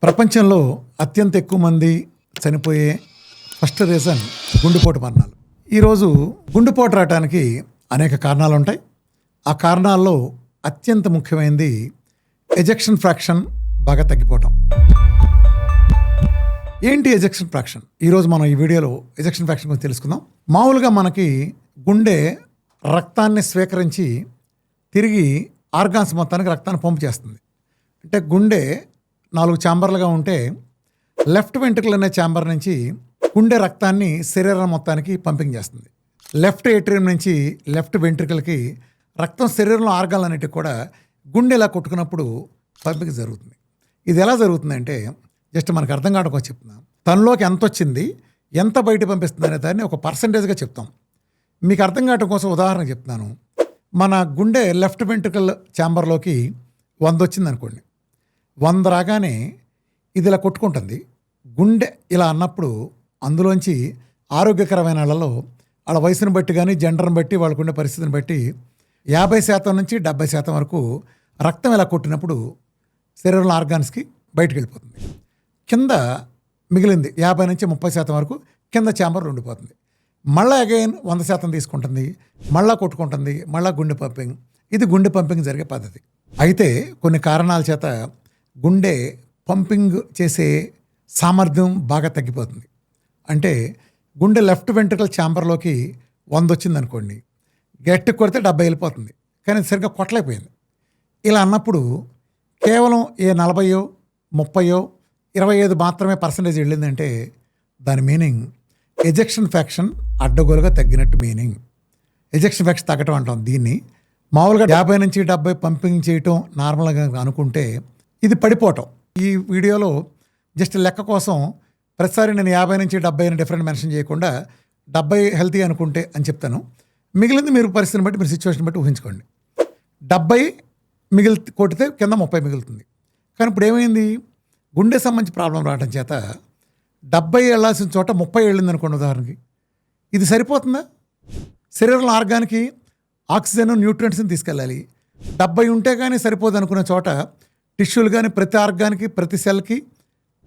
ప్రపంచంలో అత్యంత ఎక్కువ మంది చనిపోయే ఫస్ట్ రీజన్ గుండెపోటు మరణాలు. ఈరోజు గుండెపోటు రావడానికి అనేక కారణాలు ఉంటాయి. ఆ కారణాల్లో అత్యంత ముఖ్యమైనది ఎజెక్షన్ ఫ్రాక్షన్ బాగా తగ్గిపోవటం. ఏంటి ఎజెక్షన్ ఫ్రాక్షన్? ఈరోజు మనం ఈ వీడియోలో ఎజెక్షన్ ఫ్రాక్షన్ గురించి తెలుసుకుందాం. మామూలుగా మనకి గుండె రక్తాన్ని స్వీకరించి తిరిగి ఆర్గాన్స్ మొత్తానికి రక్తాన్ని పంపు చేస్తుంది. అంటే గుండె 4 ఛాంబర్లుగా ఉంటే లెఫ్ట్ వెంట్రికల్ అనే ఛాంబర్ నుంచి గుండె రక్తాన్ని శరీరం మొత్తానికి పంపింగ్ చేస్తుంది. లెఫ్ట్ ఏట్రియం నుంచి లెఫ్ట్ వెంట్రికల్కి రక్తం శరీరంలో ఆర్గాన్లన్నిటికి కూడా గుండె ఇలా కొట్టుకున్నప్పుడు పంపింగ్ జరుగుతుంది. ఇది ఎలా జరుగుతుందంటే జస్ట్ మనకు అర్థం కావడం కోసం చెప్తున్నాం. తనలోకి ఎంత వచ్చింది, ఎంత బయట పంపిస్తుంది అనే దాన్ని ఒక పర్సంటేజ్గా చెప్తాం. మీకు అర్థం కావడం కోసం ఉదాహరణ చెప్తున్నాను. మన గుండె లెఫ్ట్ వెంట్రికల్ ఛాంబర్లోకి 100 వచ్చింది అనుకోండి. 100 రాగానే ఇది ఇలా కొట్టుకుంటుంది. గుండె ఇలా అన్నప్పుడు అందులోంచి ఆరోగ్యకరమైన వాళ్ళలో వాళ్ళ వయసును బట్టి కానీ జెండర్ని బట్టి వాళ్ళకుండే పరిస్థితిని బట్టి 50% నుంచి 70% వరకు రక్తం ఇలా కొట్టినప్పుడు శరీరంలో ఆర్గాన్స్కి బయటకు వెళ్ళిపోతుంది. కింద మిగిలింది 50 నుంచి 30% వరకు కింద ఛాంబర్ ఉండిపోతుంది. మళ్ళీ అగైన్ 100% తీసుకుంటుంది, మళ్ళీ కొట్టుకుంటుంది, మళ్ళీ గుండె పంపింగ్. ఇది గుండె పంపింగ్ జరిగే పద్ధతి. అయితే కొన్ని కారణాల చేత గుండె పంపింగ్ చేసే సామర్థ్యం బాగా తగ్గిపోతుంది. అంటే గుండె లెఫ్ట్ వెంట్రికల్ ఛాంబర్లోకి 100 వచ్చిందనుకోండి, గట్టి కొడితే 70 వెళ్ళిపోతుంది, కానీ సరిగ్గా కొట్టలేకపోయింది. ఇలా అన్నప్పుడు కేవలం 40, 30, 25 మాత్రమే పర్సంటేజ్ వెళ్ళిందంటే దాని మీనింగ్ ఎజెక్షన్ ఫ్రాక్షన్ అడ్డగోలుగా తగ్గినట్టు మీనింగ్. ఎజెక్షన్ ఫ్రాక్షన్ తగ్గటం అంటాం దీన్ని. మామూలుగా 50 నుంచి 70 పంపింగ్ చేయటం నార్మల్గా అనుకుంటే ఇది పడిపోవటం. ఈ వీడియోలో జస్ట్ లెక్క కోసం ప్రతిసారి నేను 50 నుంచి 70 అని డిఫరెంట్ మెన్షన్ చేయకుండా 70 హెల్తీ అనుకుంటే అని చెప్తాను. మిగిలింది మీరు పరిస్థితిని బట్టి, మీరు సిచ్యువేషన్ బట్టి ఊహించుకోండి. 70 కొట్టితే కింద 30 మిగులుతుంది. కానీ ఇప్పుడు ఏమైంది, గుండె సంబంధించి ప్రాబ్లం రావడం చేత 70 వెళ్ళాల్సిన చోట 30 వెళ్ళింది అనుకోండి ఉదాహరణకి. ఇది సరిపోతుందా? శరీరంలో ఆర్గానికి ఆక్సిజన్, న్యూట్రియంట్స్ని తీసుకెళ్ళాలి. 70 ఉంటే కానీ సరిపోదు అనుకునే చోట టిష్యూలు కానీ ప్రతి ఆర్గానికి, ప్రతి సెల్కి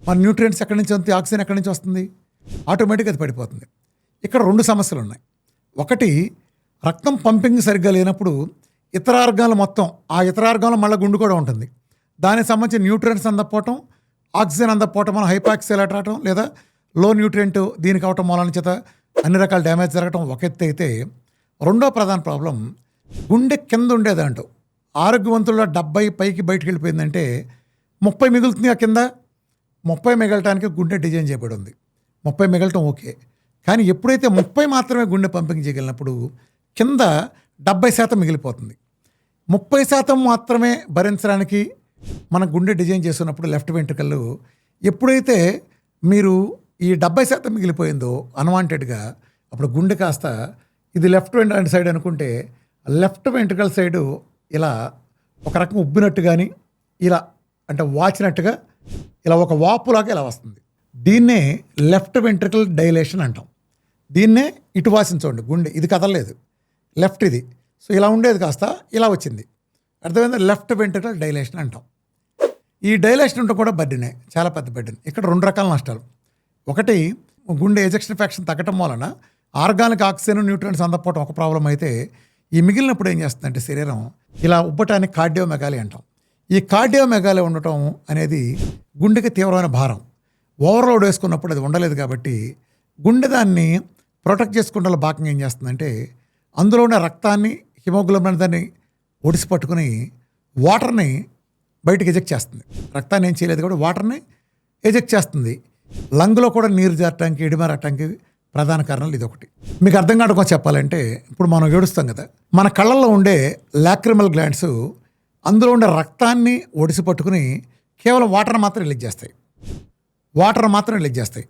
మన న్యూట్రియంట్స్ ఎక్కడి నుంచి వస్తుంది, ఆక్సిజన్ ఎక్కడి నుంచి వస్తుంది, ఆటోమేటిక్గా అది పడిపోతుంది. ఇక్కడ 2 సమస్యలు ఉన్నాయి. ఒకటి, రక్తం పంపింగ్ సరిగ్గా లేనప్పుడు ఇతర ఆర్గాన్లు మొత్తం, ఆ ఇతర ఆర్గాన్లో మళ్ళీ గుండు కూడా ఉంటుంది, దానికి సంబంధించిన న్యూట్రియంట్స్ అందకపోవటం, ఆక్సిజన్ అందకపోవటం, మన హైపాక్సియా రావటం లేదా లో న్యూట్రియంట్ దీనికి అవటం మూలాన చేత అన్ని రకాల డ్యామేజ్ జరగటం ఒక ఎత్తు అయితే, రెండో ప్రధాన ప్రాబ్లం గుండె కింద ఉండేదంటూ ఆరోగ్యవంతుల్లో 70 పైకి బయటకు వెళ్ళిపోయిందంటే 30 మిగులుతుంది. ఆ కింద 30 మిగలటానికి గుండె డిజైన్ చేయబడి ఉంది. 30 మిగలటం ఓకే, కానీ ఎప్పుడైతే 30 మాత్రమే గుండె పంపింగ్ చేయగలిగినప్పుడు కింద 70% మిగిలిపోతుంది. 30% మాత్రమే భరించడానికి మన గుండె డిజైన్ చేస్తున్నప్పుడు లెఫ్ట్ వెంట్రికల్ ఎప్పుడైతే మీరు ఈ 70% మిగిలిపోయిందో అన్వాంటెడ్గా, అప్పుడు గుండె కాస్త ఇది లెఫ్ట్ సైడ్ అనుకుంటే లెఫ్ట్ వెంట్రికల్ సైడు ఇలా ఒక రకం ఉబ్బినట్టు కానీ ఇలా అంటే వాచినట్టుగా ఇలా ఒక వాపులాగా ఇలా వస్తుంది. దీన్నే లెఫ్ట్ వెంట్రికల్ డైలేషన్ అంటాం. దీన్నే ఇటు వాసించండి, గుండె ఇది కదలలేదు, లెఫ్ట్ ఇది. సో ఇలా ఉండేది కాస్త ఇలా వచ్చింది, అర్థమైందా? లెఫ్ట్ వెంట్రికల్ డైలేషన్ అంటాం. ఈ డైలేషన్ ఉంటే కూడా బడ్డీనే, చాలా పెద్ద బడ్డీని. ఇక్కడ 2 రకాల నష్టాలు. ఒకటి, గుండె ఎజెక్షన్ ఫ్రాక్షన్ తగ్గటం వలన ఆర్గానిక్ ఆక్సిజన్, న్యూట్రియంట్స్ అందకపోవడం ఒక ప్రాబ్లం అయితే, ఈ మిగిలినప్పుడు ఏం చేస్తుందంటే శరీరం ఇలా ఉబ్బటానికి కార్డియోమెగాలి అంటాం. ఈ కార్డియోమెగాలి ఉండటం అనేది గుండెకి తీవ్రమైన భారం. ఓవర్లోడ్ వేసుకున్నప్పుడు అది ఉండలేదు కాబట్టి గుండె దాన్ని ప్రొటెక్ట్ చేసుకుంటే భాగంగా ఏం చేస్తుందంటే అందులో ఉన్న రక్తాన్ని, హిమోగ్లోబిన్ దాన్ని ఒడిసి పట్టుకుని వాటర్ని బయటకు ఎజెక్ట్ చేస్తుంది. రక్తాన్ని ఏం చేయలేదు కాబట్టి వాటర్ని ఎజెక్ట్ చేస్తుంది. లంగ్లో కూడా నీరు చేరటానికి, ఎడిమారటానికి ప్రధాన కారణాలు ఇది ఒకటి. మీకు అర్థం కావడం చెప్పాలంటే, ఇప్పుడు మనం ఏడుస్తాం కదా, మన కళ్ళల్లో ఉండే లాక్రిమల్ గ్లాండ్స్ అందులో ఉండే రక్తాన్ని ఒడిసి పట్టుకుని కేవలం వాటర్ మాత్రం రిలీజ్ చేస్తాయి.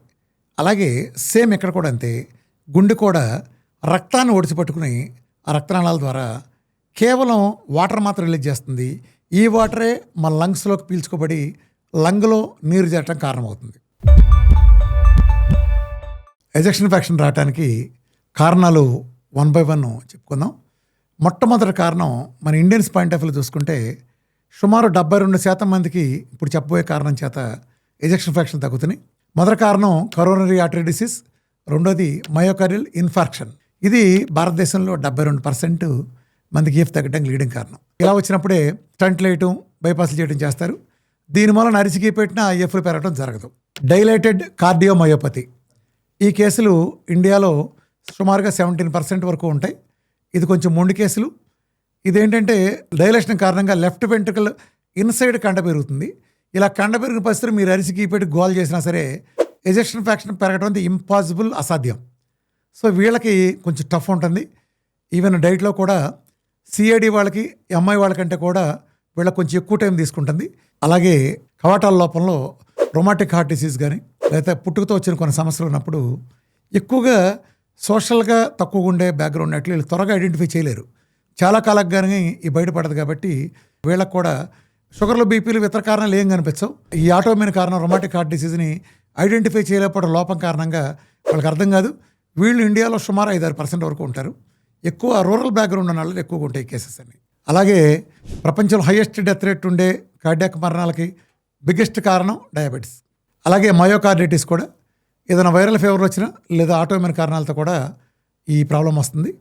అలాగే సేమ్ ఇక్కడ కూడా అంతే, గుండె కూడా రక్తాన్ని ఒడిసి పట్టుకుని ఆ రక్తనాళాల ద్వారా కేవలం వాటర్ మాత్రం రిలీజ్ చేస్తుంది. ఈ వాటరే మన లంగ్స్లోకి పీల్చుకోబడి లంగ్లో నీరు చేరటం కారణమవుతుంది. ఎజెక్షన్ ఫ్రాక్షన్ రావడానికి కారణాలు 1 by 1 చెప్పుకుందాం. మొట్టమొదటి కారణం మన ఇండియన్స్ పాయింట్ ఆఫ్ వ్యూ చూసుకుంటే సుమారు 72% మందికి ఇప్పుడు చెప్పబోయే కారణం చేత ఎజెక్షన్ ఫ్రాక్షన్ తగ్గుతున్నాయి. మొదటి కారణం కరోనరీ ఆర్టరీ డిసీజ్, రెండోది మయోకార్డియల్ ఇన్ఫార్క్షన్. ఇది భారతదేశంలో 72% మందికి ఈఎఫ్ తగ్గడానికి లీడింగ్ కారణం. ఇలా వచ్చినప్పుడే స్టంట్లు వేయటం, బైపాస్లు చేయడం చేస్తారు. దీని వలన అరిచికి పెట్టినా ఈఎఫ్లు పెరగడం జరగదు. డైలేటెడ్ కార్డియోమయోపతి, ఈ కేసులు ఇండియాలో సుమారుగా 17% వరకు ఉంటాయి. ఇది కొంచెం మొండి కేసులు. ఇదేంటంటే డైలేషన్ కారణంగా లెఫ్ట్ వెంట్రుకల్ ఇన్సైడ్ కండ పెరుగుతుంది. ఇలా కండ పెరిగిన పరిస్థితులు మీరు అరిచికి పెట్టి గోల్ చేసినా సరే ఎజెక్షన్ ఫ్రాక్షన్ పెరగడం అనేది ఇంపాసిబుల్, అసాధ్యం. సో వీళ్ళకి కొంచెం టఫ్ ఉంటుంది. ఈవెన్ డైట్లో కూడా సిఐడి వాళ్ళకి, ఎంఐ వాళ్ళకంటే కూడా వీళ్ళకి కొంచెం ఎక్కువ టైం తీసుకుంటుంది. అలాగే కవాటాల లోపంలో రొమాటిక్ హార్ట్ డిసీజ్ కానీ లేకపోతే పుట్టుకతో వచ్చిన కొన్ని సమస్యలు ఉన్నప్పుడు ఎక్కువగా సోషల్గా తక్కువగా ఉండే బ్యాక్గ్రౌండ్ అట్లా వీళ్ళు త్వరగా ఐడెంటిఫై చేయలేరు. చాలా కాలకు కానీ ఈ బయటపడదు. కాబట్టి వీళ్ళకి కూడా షుగర్లు, బీపీలు, ఇతర కారణాలు ఏం కనిపించవు. ఈ ఆటోమైన కారణం రొమాటిక్ హార్ట్ డిసీజ్ని ఐడెంటిఫై చేయలేకపోవడం లోపం కారణంగా వాళ్ళకి అర్థం కాదు. వీళ్ళు ఇండియాలో సుమారు 5-6% వరకు ఉంటారు. ఎక్కువ రూరల్ బ్యాక్గ్రౌండ్ ఉన్న వాళ్ళు ఎక్కువగా ఉంటాయి కేసెస్ అన్ని. అలాగే ప్రపంచంలో హైయెస్ట్ డెత్ రేట్ ఉండే కార్డియాక్ మరణాలకి బిగ్గెస్ట్ కారణం డయాబెటీస్. అలాగే మయోకార్డిటిస్ కూడా ఏదైనా వైరల్ ఫీవర్ వచ్చినా లేదా ఆటోఇమ్యూన్ కారణాలతో కూడా ఈ ప్రాబ్లం వస్తుంది.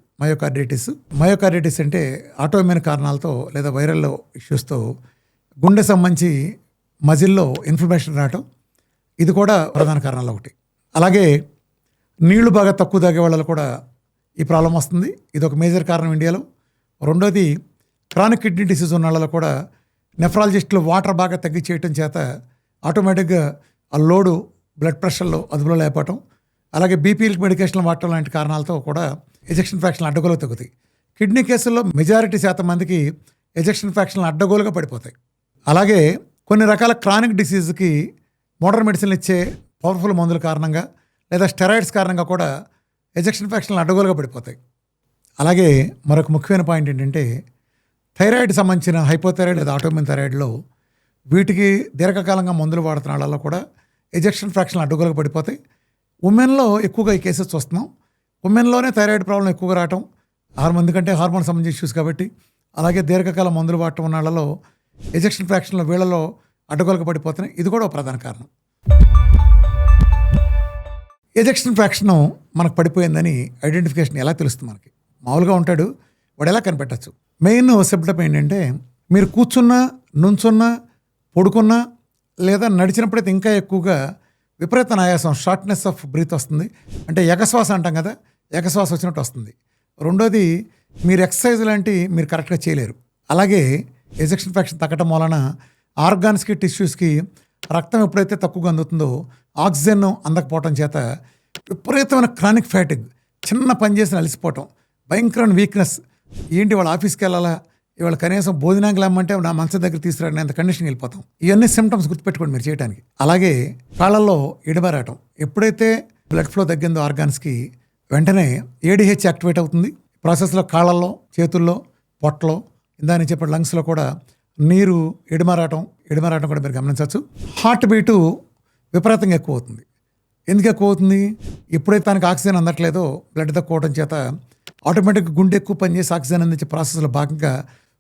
మయోకార్డిటిస్ అంటే ఆటోఇమ్యూన్ కారణాలతో లేదా వైరల్ ఇష్యూస్తో గుండె సంబంధించి మజిల్లో ఇన్ఫ్లమేషన్ రావటం, ఇది కూడా ప్రధాన కారణాలు ఒకటి. అలాగే నీళ్లు బాగా తక్కువ తాగే వాళ్ళలో కూడా ఈ ప్రాబ్లం వస్తుంది. ఇది ఒక మేజర్ కారణం ఇండియాలో. రెండోది క్రానిక్ కిడ్నీ డిసీజ్ ఉన్న వాళ్ళలో కూడా నెఫ్రాలజిస్టులు వాటర్ బాగా తగ్గించేయటం చేత ఆటోమేటిక్గా ఆ లోడు బ్లడ్ ప్రెషర్లో అదుపులో లేకపోవటం, అలాగే బీపీలకి మెడికేషన్లు వాడటం లాంటి కారణాలతో కూడా ఎజెక్షన్ ఫ్రాక్షన్ అడ్డగోలు తగ్గుతాయి. కిడ్నీ కేసుల్లో మెజారిటీ శాతం మందికి ఎజెక్షన్ ఫ్రాక్షన్లు అడ్డగోలుగా పడిపోతాయి. అలాగే కొన్ని రకాల క్రానిక్ డిసీజ్కి మోడర్న్ మెడిసిన్లు ఇచ్చే పవర్ఫుల్ మందుల కారణంగా లేదా స్టెరాయిడ్స్ కారణంగా కూడా ఎజెక్షన్ ఫ్రాక్షన్లు అడ్డగోలుగా పడిపోతాయి. అలాగే మరొక ముఖ్యమైన పాయింట్ ఏంటంటే థైరాయిడ్ సంబంధించిన హైపోథైరాయిడ్ లేదా ఆటోమిన్ థైరాయిడ్లో వీటికి దీర్ఘకాలంగా మందులు వాడుతున్న వాళ్ళలో కూడా ఎజెక్షన్ ఫ్రాక్షన్లు అడ్డగోలుగా పడిపోతాయి. ఉమెన్లో ఎక్కువగా ఈ కేసెస్ చూస్తున్నాం. ఉమెన్లోనే థైరాయిడ్ ప్రాబ్లం ఎక్కువగా రావటం, ఎందుకంటే హార్మోన్ సంబంధించిన ఇష్యూస్ కాబట్టి. అలాగే దీర్ఘకాలం మందులు వాడటం ఉన్న వాళ్ళలో ఎజెక్షన్ ఫ్రాక్షన్లు వీళ్ళలో అడ్డగోలుగా పడిపోతున్నాయి. ఇది కూడా ఒక ప్రధాన కారణం. ఎజెక్షన్ ఫ్రాక్షన్ మనకు పడిపోయిందని ఐడెంటిఫికేషన్ ఎలా తెలుస్తుంది? మనకి మామూలుగా ఉంటాడు, వాడు ఎలా కనిపెట్టచ్చు? మెయిన్ సిమ్టమ్ ఏంటంటే మీరు కూర్చున్నా, నుంచున్నా, పడుకున్నా లేదా నడిచినప్పుడైతే ఇంకా ఎక్కువగా విపరీత ఆయాసం, షార్ట్నెస్ ఆఫ్ బ్రీత్ వస్తుంది. అంటే ఎగశ్వాస అంటాం కదా, ఎగశ్వాస వచ్చినట్టు వస్తుంది. రెండోది మీరు ఎక్సర్సైజ్ లాంటి మీరు కరెక్ట్గా చేయలేరు. అలాగే ఎజెక్షన్ ఫ్రాక్షన్ తగ్గటం వలన ఆర్గాన్స్కి, టిష్యూస్కి రక్తం ఎప్పుడైతే తక్కువగా అందుతుందో ఆక్సిజన్ అందకపోవటం చేత విపరీతమైన క్రానిక్ ఫ్యాటిగ్, చిన్న పని చేసిన అలసిపోవటం, భయంకరమైన వీక్నెస్, ఏంటి వాళ్ళ ఆఫీస్కి వెళ్ళాలా, ఇవాళ కనీసం భోజనానికి లేమంటే నా మంచం దగ్గర తీసుకురాని అంత కండిషన్కి వెళ్ళిపోతాం. ఇవన్నీ సిమ్టమ్స్ గుర్తుపెట్టుకోండి మీరు చేయడానికి. అలాగే కాళ్ళల్లో ఎడబారాటం, ఎప్పుడైతే బ్లడ్ ఫ్లో తగ్గిందో ఆర్గాన్స్కి వెంటనే ఏడిహెచ్ యాక్టివేట్ అవుతుంది. ప్రాసెస్లో కాళ్ళల్లో, చేతుల్లో, పొట్టలో, ఇందాని చెప్పిన లంగ్స్లో కూడా నీరు ఎడమారాటం కూడా మీరు గమనించవచ్చు. హార్ట్ బీటు విపరీతంగా ఎక్కువ అవుతుంది. ఎందుకు ఎక్కువ అవుతుంది? ఎప్పుడైతే తనకి ఆక్సిజన్ అందట్లేదో బ్లడ్ తక్కువ అవడం చేత ఆటోమేటిక్గా గుండె ఎక్కువ పనిచేసి ఆక్సిజన్ అందించే ప్రాసెస్లో భాగంగా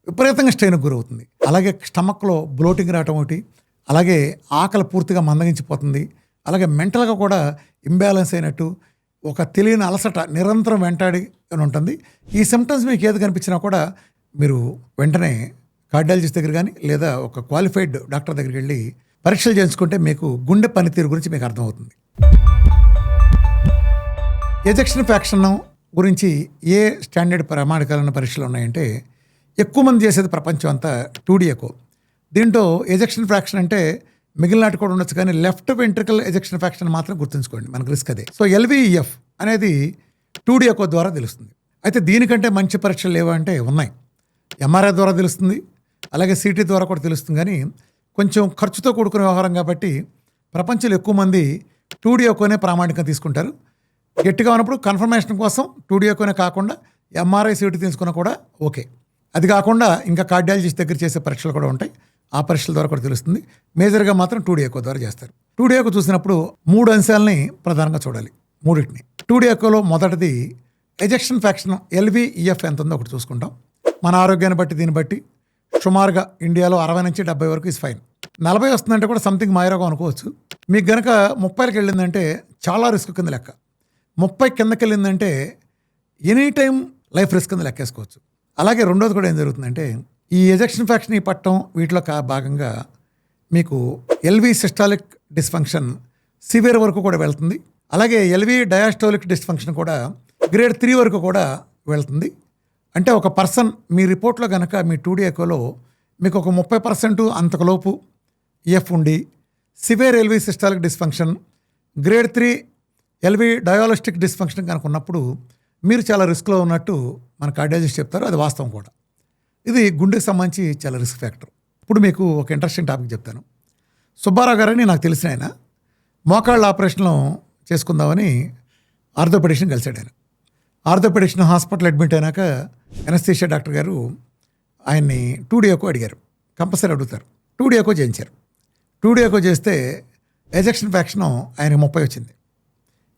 విపరీతంగా స్ట్రెయిన్కి గురవుతుంది. అలాగే స్టమక్లో బ్లోటింగ్ రావటం ఒకటి, అలాగే ఆకలి పూర్తిగా మందగించిపోతుంది. అలాగే మెంటల్గా కూడా ఇంబ్యాలెన్స్ అయినట్టు ఒక తెలియని అలసట నిరంతరం వెంటాడి అని ఉంటుంది. ఈ సిమ్టమ్స్ మీకు ఏది కనిపించినా కూడా మీరు వెంటనే కార్డియాలజిస్ట్ దగ్గర కానీ లేదా ఒక క్వాలిఫైడ్ డాక్టర్ దగ్గరికి వెళ్ళి పరీక్షలు చేయించుకుంటే మీకు గుండె పనితీరు గురించి మీకు అర్థమవుతుంది. ఎజెక్షన్ ఫ్రాక్షన్ గురించి ఏ స్టాండర్డ్ ప్రామాణికాలైన పరీక్షలు ఉన్నాయంటే ఎక్కువ మంది చేసేది ప్రపంచం అంతా 2D ఎకో. దీంట్లో ఎజెక్షన్ ఫ్రాక్షన్ అంటే మిగిలిన నాటి కూడా ఉండొచ్చు, కానీ లెఫ్ట్ వెంట్రికల్ ఎజెక్షన్ ఫ్రాక్షన్ మాత్రం గుర్తుంచుకోండి, మనకు రిస్క్ అదే. సో LVEF అనేది 2D ఎకో ద్వారా తెలుస్తుంది. అయితే దీనికంటే మంచి పరీక్షలు లేవా అంటే ఉన్నాయి. MRI ద్వారా తెలుస్తుంది, అలాగే CT ద్వారా కూడా తెలుస్తుంది. కానీ కొంచెం ఖర్చుతో కూడుకునే వ్యవహారం కాబట్టి ప్రపంచంలో ఎక్కువ మంది 2D ఎకోనే ప్రామాణికంగా తీసుకుంటారు. గట్టిగా ఉన్నప్పుడు కన్ఫర్మేషన్ కోసం 2D ఎకోనే కాకుండా MRI, CT తీసుకున్నా కూడా ఓకే. అది కాకుండా ఇంకా కార్డియాలజిస్ట్ దగ్గర చేసే పరీక్షలు కూడా ఉంటాయి, ఆ పరీక్షల ద్వారా కూడా తెలుస్తుంది. మేజర్గా మాత్రం 2D ఎకో ద్వారా చేస్తారు. 2D ఎకో చూసినప్పుడు 3 అంశాలని ప్రధానంగా చూడాలి, 3. 2D ఎకోలో మొదటిది ఎజెక్షన్ ఫ్రాక్షన్ LVEF ఎంత ఉందో ఒకటి చూసుకుంటాం. మన ఆరోగ్యాన్ని బట్టి దీన్ని బట్టి సుమారుగా ఇండియాలో 60 నుంచి 70 వరకు ఇస్ ఫైన్. 40 వస్తుందంటే కూడా సంథింగ్ మాయరోగం అనుకోవచ్చు. మీకు గనక 30కి వెళ్ళిందంటే చాలా రిస్క్ కింద లెక్క. 30 కిందకి వెళ్ళిందంటే ఎనీ టైం లైఫ్ రిస్క్ కింద లెక్కేసుకోవచ్చు. అలాగే రెండోది కూడా ఏం జరుగుతుందంటే ఈ ఎజెక్షన్ ఫ్రాక్షన్ ఈ పట్టడం వీటిలో భాగంగా మీకు ఎల్వి సిస్టాలిక్ డిస్ఫంక్షన్ సివియర్ వరకు కూడా వెళ్తుంది. అలాగే ఎల్వి డయాస్టోలిక్ డిస్ఫంక్షన్ కూడా గ్రేడ్ 3 వరకు కూడా వెళ్తుంది. అంటే ఒక పర్సన్ మీ రిపోర్ట్లో కనుక మీ 2D ఎకోలో మీకు ఒక 30% అంతకులోపు ఈఎఫ్ ఉండి severe LV systolic dysfunction grade 3 LV diastolic dysfunction కనుక ఉన్నప్పుడు మీరు చాలా రిస్క్లో ఉన్నట్టు మన కార్డియాలజిస్ట్ చెప్తారు. అది వాస్తవం కూడా. ఇది గుండెకి సంబంధించి చాలా రిస్క్ ఫ్యాక్టర్. ఇప్పుడు మీకు ఒక ఇంట్రెస్టింగ్ టాపిక్ చెప్తాను. సుబ్బారావు గారని నాకు తెలిసిన ఆయన మోకాళ్ళ ఆపరేషన్లో చేసుకుందామని ఆర్థోపెడిషన్ కలిశాడు. ఆయన ఆర్థోపెడిషన్ హాస్పిటల్ అడ్మిట్ అయినాక ఎనస్థీషియా డాక్టర్ గారు ఆయన్ని 2D ఎకో అడిగారు. కంపల్సరీ అడుగుతారు. 2D ఎకో చేయించారు. 2D ఎకో చేస్తే ఎజెక్షన్ ఫ్రాక్షన్ ఆయనకి 30 వచ్చింది.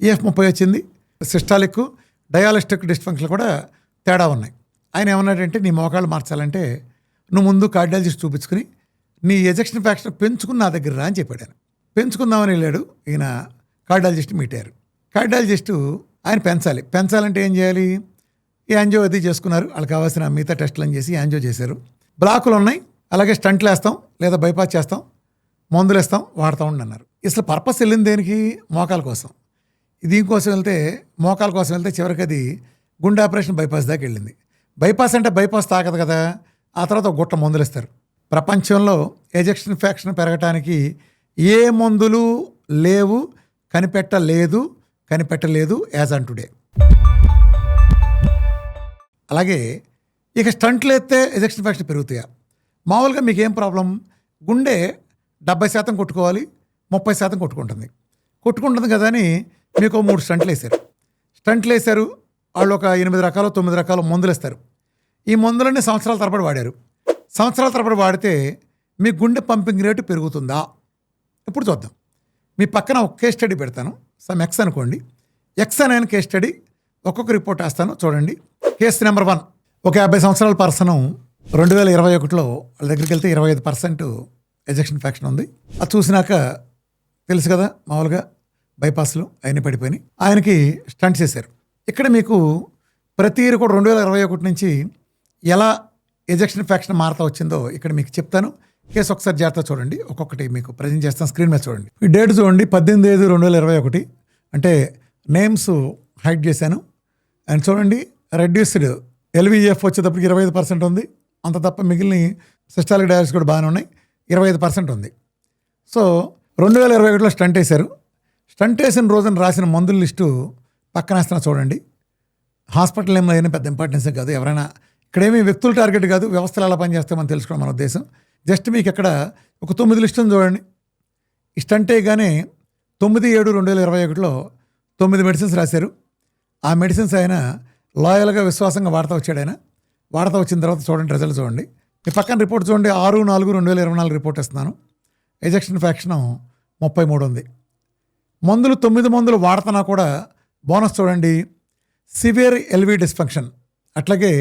ఈఎఫ్ 30 వచ్చింది. సిస్టాలిక్ డయాలిస్టిక్ డిస్ఫంక్షన్ కూడా తేడా ఉన్నాయి. ఆయన ఏమన్నాడంటే నీ మోకాళ్ళు మార్చాలంటే నువ్వు ముందు కార్డియాలజిస్ట్ చూపించుకుని నీ ఎజెక్షన్ ఫ్రాక్షన్ పెంచుకుని నా దగ్గర రా అని చెప్పాడు. ఆయన పెంచుకుందామని వెళ్ళాడు. ఈయన కార్డియాలజిస్ట్ మీట్ అయ్యారు. కార్డియాలజిస్టు ఆయన పెంచాలంటే ఏం చేయాలి? యాంజియో అది చేసుకున్నారు. వాళ్ళకి కావాల్సిన మిగతా టెస్టులను చేసి యాంజియో చేశారు. బ్లాకులు ఉన్నాయి, అలాగే స్టంట్లు వేస్తాం లేదా బైపాస్ చేస్తాం, మందులు వేస్తాం, వాడుతూ ఉండి అన్నారు. అసలు పర్పస్ వెళ్ళింది దేనికి? మోకాల కోసం. దీనికోసం వెళ్తే మోకాల కోసం వెళ్తే చివరికి అది గుండె ఆపరేషన్ బైపాస్ దాకా వెళ్ళింది. బైపాస్ అంటే బైపాస్ తాకదు కదా. ఆ తర్వాత ఒక గుట్ట మందులు ఇస్తారు. ప్రపంచంలో ఎజెక్షన్ ఫ్రాక్షన్ పెరగటానికి ఏ మందులు లేవు, కనిపెట్టలేదు యాజ్ ఆన్ టుడే. అలాగే ఇక స్టంట్లు ఎత్తే ఎజెక్షన్ ఫ్రాక్షన్ పెరుగుతాయా? మామూలుగా మీకు ఏం ప్రాబ్లం? గుండె 70% కొట్టుకోవాలి, 30% కొట్టుకుంటుంది కదా అని మీకు 3 స్టంట్లు వేశారు. వాళ్ళు ఒక 8 రకాలు 9 రకాల మందులు ఇస్తారు. ఈ మందులన్నీ సంవత్సరాల తరబడి వాడారు. సంవత్సరాల తరబడి వాడితే మీ గుండె పంపింగ్ రేటు పెరుగుతుందా? ఇప్పుడు చూద్దాం. మీ పక్కన ఒక కేస్ స్టడీ పెడతాను. సమ్ ఎక్స్ అనుకోండి. ఎక్స్ అనే కేస్ స్టడీ ఒక్కొక్క రిపోర్ట్ వేస్తాను చూడండి. కేసు నెంబర్ 1, ఒక 50 సంవత్సరాల పర్సన్ 2021లో వాళ్ళ దగ్గరికి వెళ్తే 25% ఎజెక్షన్ ఫ్రాక్షన్ ఉంది. అది చూసినాక తెలుసు కదా, మామూలుగా బైపాస్లు అవన్నీ పడిపోయినాయి. ఆయనకి స్టంట్ చేశారు. ఇక్కడ మీకు ప్రతి ఇయర్ కూడా 2021 నుంచి ఎలా ఎజెక్షన్ ఫ్రాక్షన్ మారుతా వచ్చిందో ఇక్కడ మీకు చెప్తాను. కేసు ఒకసారి జాగ్రత్త చూడండి. ఒక్కొక్కటి మీకు ప్రజెంట్ చేస్తాను. స్క్రీన్ మీద చూడండి. ఈ డేట్ చూడండి, 18/5/2021. అంటే నేమ్స్ హైడ్ చేశాను. అండ్ చూడండి, రెడ్యూస్డ్ ఎల్వీఎఫ్ వచ్చేటప్పటికి 25% ఉంది. అంత తప్ప మిగిలిన సిస్టాలిక్ డయాలిసిస్ కూడా బాగానే ఉన్నాయి. 25% ఉంది. సో 2021లో స్టంట్ వేశారు. స్టంట్ వేసిన రోజున రాసిన మందుల లిస్టు పక్కన వేస్తున్నా చూడండి. హాస్పిటల్ ఏమో అయినా పెద్ద ఇంపార్టెన్సే కాదు. ఎవరైనా ఇక్కడేమీ వ్యక్తుల టార్గెట్ కాదు, వ్యవస్థలు ఎలా పనిచేస్తామని తెలుసుకోవడం మన ఉద్దేశం. జస్ట్ మీకు ఇక్కడ ఒక 9 లిస్టును చూడండి. ఈ స్టంట్ వేయగానే 9/7/2021లో 9 మెడిసిన్స్ రాశారు. ఆ మెడిసిన్స్ ఆయన లాయల్గా విశ్వాసంగా వాడుతూ వచ్చాడు. ఆయన వాడుతూ వచ్చిన తర్వాత చూడండి, రిజల్ట్ చూడండి. మీ పక్కన రిపోర్ట్ చూడండి. 6/4/2024 రిపోర్ట్ ఇస్తున్నాను. ఎజెక్షన్ ఫ్రాక్షన్ 33 ఉంది. 9 మందులు వాడుతున్నా కూడా బోనస్ చూడండి, సివియర్ ఎల్వి డిస్ఫంక్షన్, అట్లాగే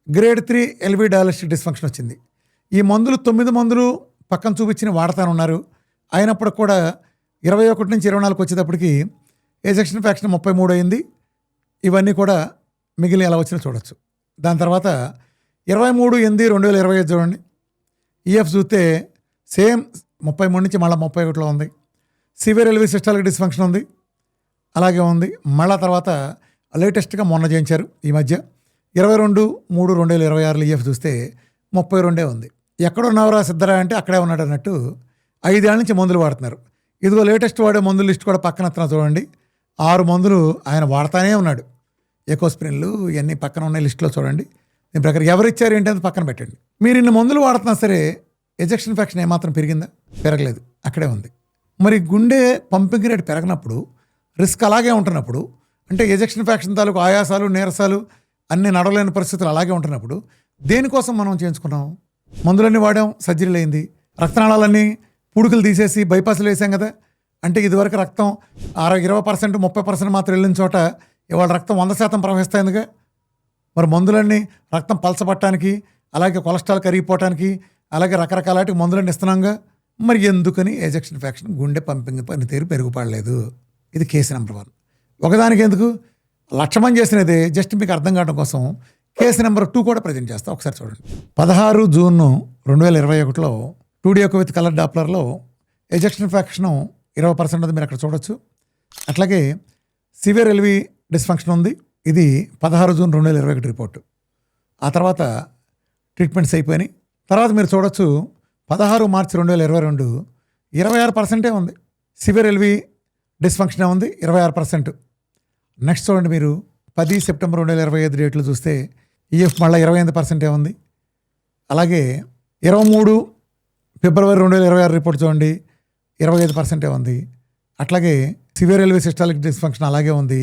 గ్రేడ్ 3 ఎల్వి డయాలిస్టిక్ డిస్ఫంక్షన్ వచ్చింది. ఈ 9 మందులు పక్కన చూపించిన వాడతానున్నారు. అయినప్పుడు కూడా 21 నుంచి 24 వచ్చేటప్పటికి ఎజెక్షన్ ఫ్రాక్షన్ 33 అయింది. ఇవన్నీ కూడా మిగిలిన ఎలా వచ్చినా చూడొచ్చు. దాని తర్వాత 23/8/2025 చూడండి. ఈఎఫ్ చూస్తే సేమ్ 33 నుంచి మళ్ళీ 31లో ఉంది. సివియర్ ఎల్వి సిస్టాలిక్ డిస్ఫంక్షన్ ఉంది, అలాగే ఉంది. మళ్ళా తర్వాత లేటెస్ట్గా మొన్న చేయించారు ఈ మధ్య 22/3/2026 ఈఎఫ్ చూస్తే 32 ఉంది. ఎక్కడున్నావురా సిద్ధరా అంటే అక్కడే ఉన్నాడు అన్నట్టు 5 ఏళ్ళ నుంచి మందులు వాడుతున్నారు. ఇదిగో లేటెస్ట్ వాడే మందుల లిస్ట్ కూడా పక్కన చూడండి. 6 మందులు ఆయన వాడుతూనే ఉన్నాడు. ఎకోస్ప్రిన్లు ఇవన్నీ పక్కన ఉన్నాయి లిస్టులో చూడండి. దీని ప్రకారం ఎవరు ఇచ్చారు ఏంటి అని పక్కన పెట్టండి. మీరు ఇన్ని మందులు వాడుతున్నా సరే ఎజెక్షన్ ఫ్రాక్షన్ ఏమాత్రం పెరిగిందా? పెరగలేదు, అక్కడే ఉంది. మరి గుండె పంపింగ్ రేట్ పెరగనప్పుడు, రిస్క్ అలాగే ఉంటున్నప్పుడు, అంటే ఎజెక్షన్ ఫ్రాక్షన్ తాలూకు ఆయాసాలు నీరసాలు అన్నీ నడవలేని పరిస్థితులు అలాగే ఉంటున్నప్పుడు దేనికోసం మనం చేయించుకున్నాం? మందులన్నీ వాడాం, సర్జరీలు అయింది, రక్తనాళాలన్నీ పూడుకులు తీసేసి బైపాస్లు వేసాం కదా. అంటే ఇదివరకు రక్తం 20%, 30% మాత్రం వెళ్ళిన చోట ఇవాళ రక్తం 100% ప్రవహిస్తాయిందిగా. మరి మందులన్నీ రక్తం పలచబట్టడానికి, అలాగే కొలెస్ట్రాల్ కరిగిపోవటానికి, అలాగే రకరకాల మందులను ఇస్తున్నాంగా. మరి ఎందుకని ఎజెక్షన్ ఫ్రాక్షన్ గుండె పంపింగ్ పనితీరు మెరుగుపడలేదు? ఇది కేసు నెంబర్ 1. ఒకదానికి ఎందుకు, లక్షణం చేసినది జస్ట్ మీకు అర్థం కావడం కోసం కేసు నెంబర్ 2 కూడా ప్రజెంట్ చేస్తా. ఒకసారి చూడండి. 16 జూన్ 2021లో 2D ఎకో విత్ కలర్ డాప్లర్లో ఎజెక్షన్ ఫ్రాక్షన్ 20% ఉంది, మీరు అక్కడ చూడొచ్చు. అట్లాగే సివియర్ ఎల్వి డిస్ఫంక్షన్ ఉంది. ఇది 16 జూన్ 2021 రిపోర్టు. ఆ తర్వాత ట్రీట్మెంట్స్ అయిపోయినాయి. తర్వాత మీరు చూడొచ్చు 16 మార్చి 2022 26% ఉంది. సివియర్ ఎల్వి డిస్ఫంక్షన్ ఉంది 26%. నెక్స్ట్ చూడండి మీరు 10 సెప్టెంబర్ 2025 డేట్లు చూస్తే ఈఎఫ్ మళ్ళీ 28% ఉంది. అలాగే 23 ఫిబ్రవరి 2026 రిపోర్ట్ చూడండి 25% ఉంది. అట్లాగే సివియర్ ఎల్వి సిస్టాలిక్ డిస్ఫంక్షన్ అలాగే ఉంది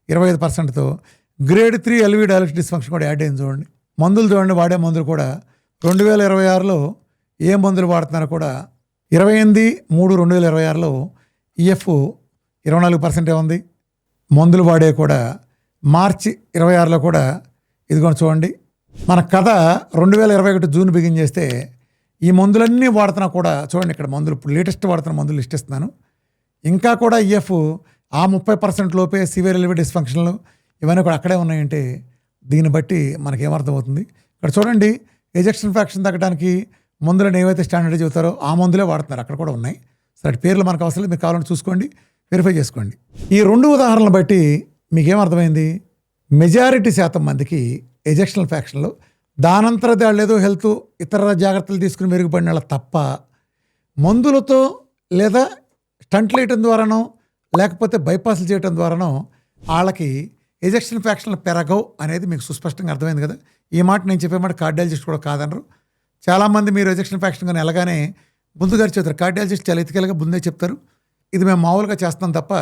25%తో. గ్రేడ్ 3 ఎల్వి డయాలిసిస్ డిస్ఫంక్షన్ కూడా యాడ్ అయింది చూడండి. మందులు చూడండి, వాడే మందులు కూడా 2026లో ఏ మందులు వాడుతున్నారో కూడా 28/3/2026లో ఈఎఫ్ 24% ఉంది. మందులు వాడే కూడా మార్చి 26లో కూడా ఇదిగోండి చూడండి. మన కథ 2021 జూన్ బిగిన్ చేస్తే ఈ మందులన్నీ వాడుతున్నా కూడా చూడండి, ఇక్కడ మందులు ఇప్పుడు లేటెస్ట్ వాడుతున్న మందులు లిస్ట్ ఇస్తున్నాను. ఇంకా కూడా ఈఎఫ్ ఆ 30% లోపే సివియర్ ఎల్వి డిస్ఫంక్షన్లు ఇవన్నీ కూడా అక్కడే ఉన్నాయంటే దీన్ని బట్టి మనకేమర్థమవుతుంది. ఇక్కడ చూడండి, ఎజెక్షన్ ఫ్రాక్షన్ తగ్గడానికి మందులను ఏవైతే స్టాండర్డ్ చెబుతారో ఆ మందులే వాడుతున్నారు, అక్కడ కూడా ఉన్నాయి. సరే, పేర్లు మనకు అవసరం లేదు, మీరు కావాలని చూసుకోండి, వెరిఫై చేసుకోండి. ఈ 2 ఉదాహరణలు బట్టి మీకేమర్థమైంది? మెజారిటీ శాతం మందికి ఎజెక్షనల్ ఫ్రాక్షన్లో దానంతరది లేదో హెల్త్ ఇతర జాగ్రత్తలు తీసుకుని మెరుగుపడిన వాళ్ళ తప్ప మందులతో లేదా స్టంట్లు వేయటం ద్వారానో లేకపోతే బైపాస్లు చేయటం ద్వారానో వాళ్ళకి ఎజెక్షన్ ఫ్రాక్షన్లు పెరగవు అనేది మీకు సుస్పష్టంగా అర్థమైంది కదా. ఈ మాట నేను చెప్పే మాట కార్డియాలజిస్ట్ కూడా కాదనరు. చాలామంది మీరు ఎజెక్షన్ ఫ్రాక్షన్ కానీ ఎలాగానే ముందుగా చెప్తారు, కార్డియాలజిస్ట్ చాలా ఎతికలుగా ముందే చెప్తారు. ఇది మేము మామూలుగా చేస్తాం తప్ప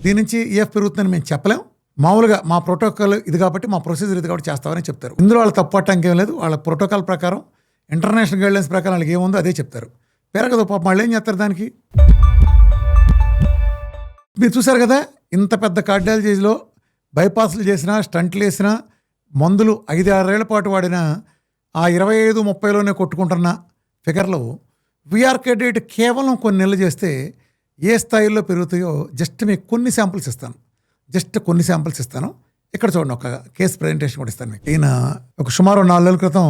దీని నుంచి ఈఎఫ్ పెరుగుతుందని మేము చెప్పలేం. మామూలుగా మా ప్రోటోకాల్ ఇది కాబట్టి, మా ప్రొసీజర్ ఇది కాబట్టి చేస్తామని చెప్తారు. ఇందులో వాళ్ళు తప్పట్టడానికి ఏం లేదు. వాళ్ళ ప్రోటోకాల్ ప్రకారం, ఇంటర్నేషనల్ గైడ్లైన్స్ ప్రకారం వాళ్ళకి ఏముందో అదే చెప్తారు. పెరగదు పాపం, వాళ్ళు ఏం చేస్తారు దానికి? మీరు చూసారు కదా, ఇంత పెద్ద కార్డియాలజీలో బైపాస్లు చేసినా స్టంట్లు వేసినా మందులు 5-6 ఏళ్ల పాటు వాడినా ఆ 25-30లోనే కొట్టుకుంటున్న ఫిగర్లు విఆర్కే డేట్ కేవలం కొన్ని నెలలు చేస్తే ఏ స్థాయిలో పెరుగుతాయో జస్ట్ మీకు కొన్ని శాంపిల్స్ ఇస్తాను. ఇక్కడ చూడండి, ఒక కేసు ప్రజెంటేషన్ కూడా ఇస్తాను మీకు. ఈయన ఒక సుమారు 4 నెలల క్రితం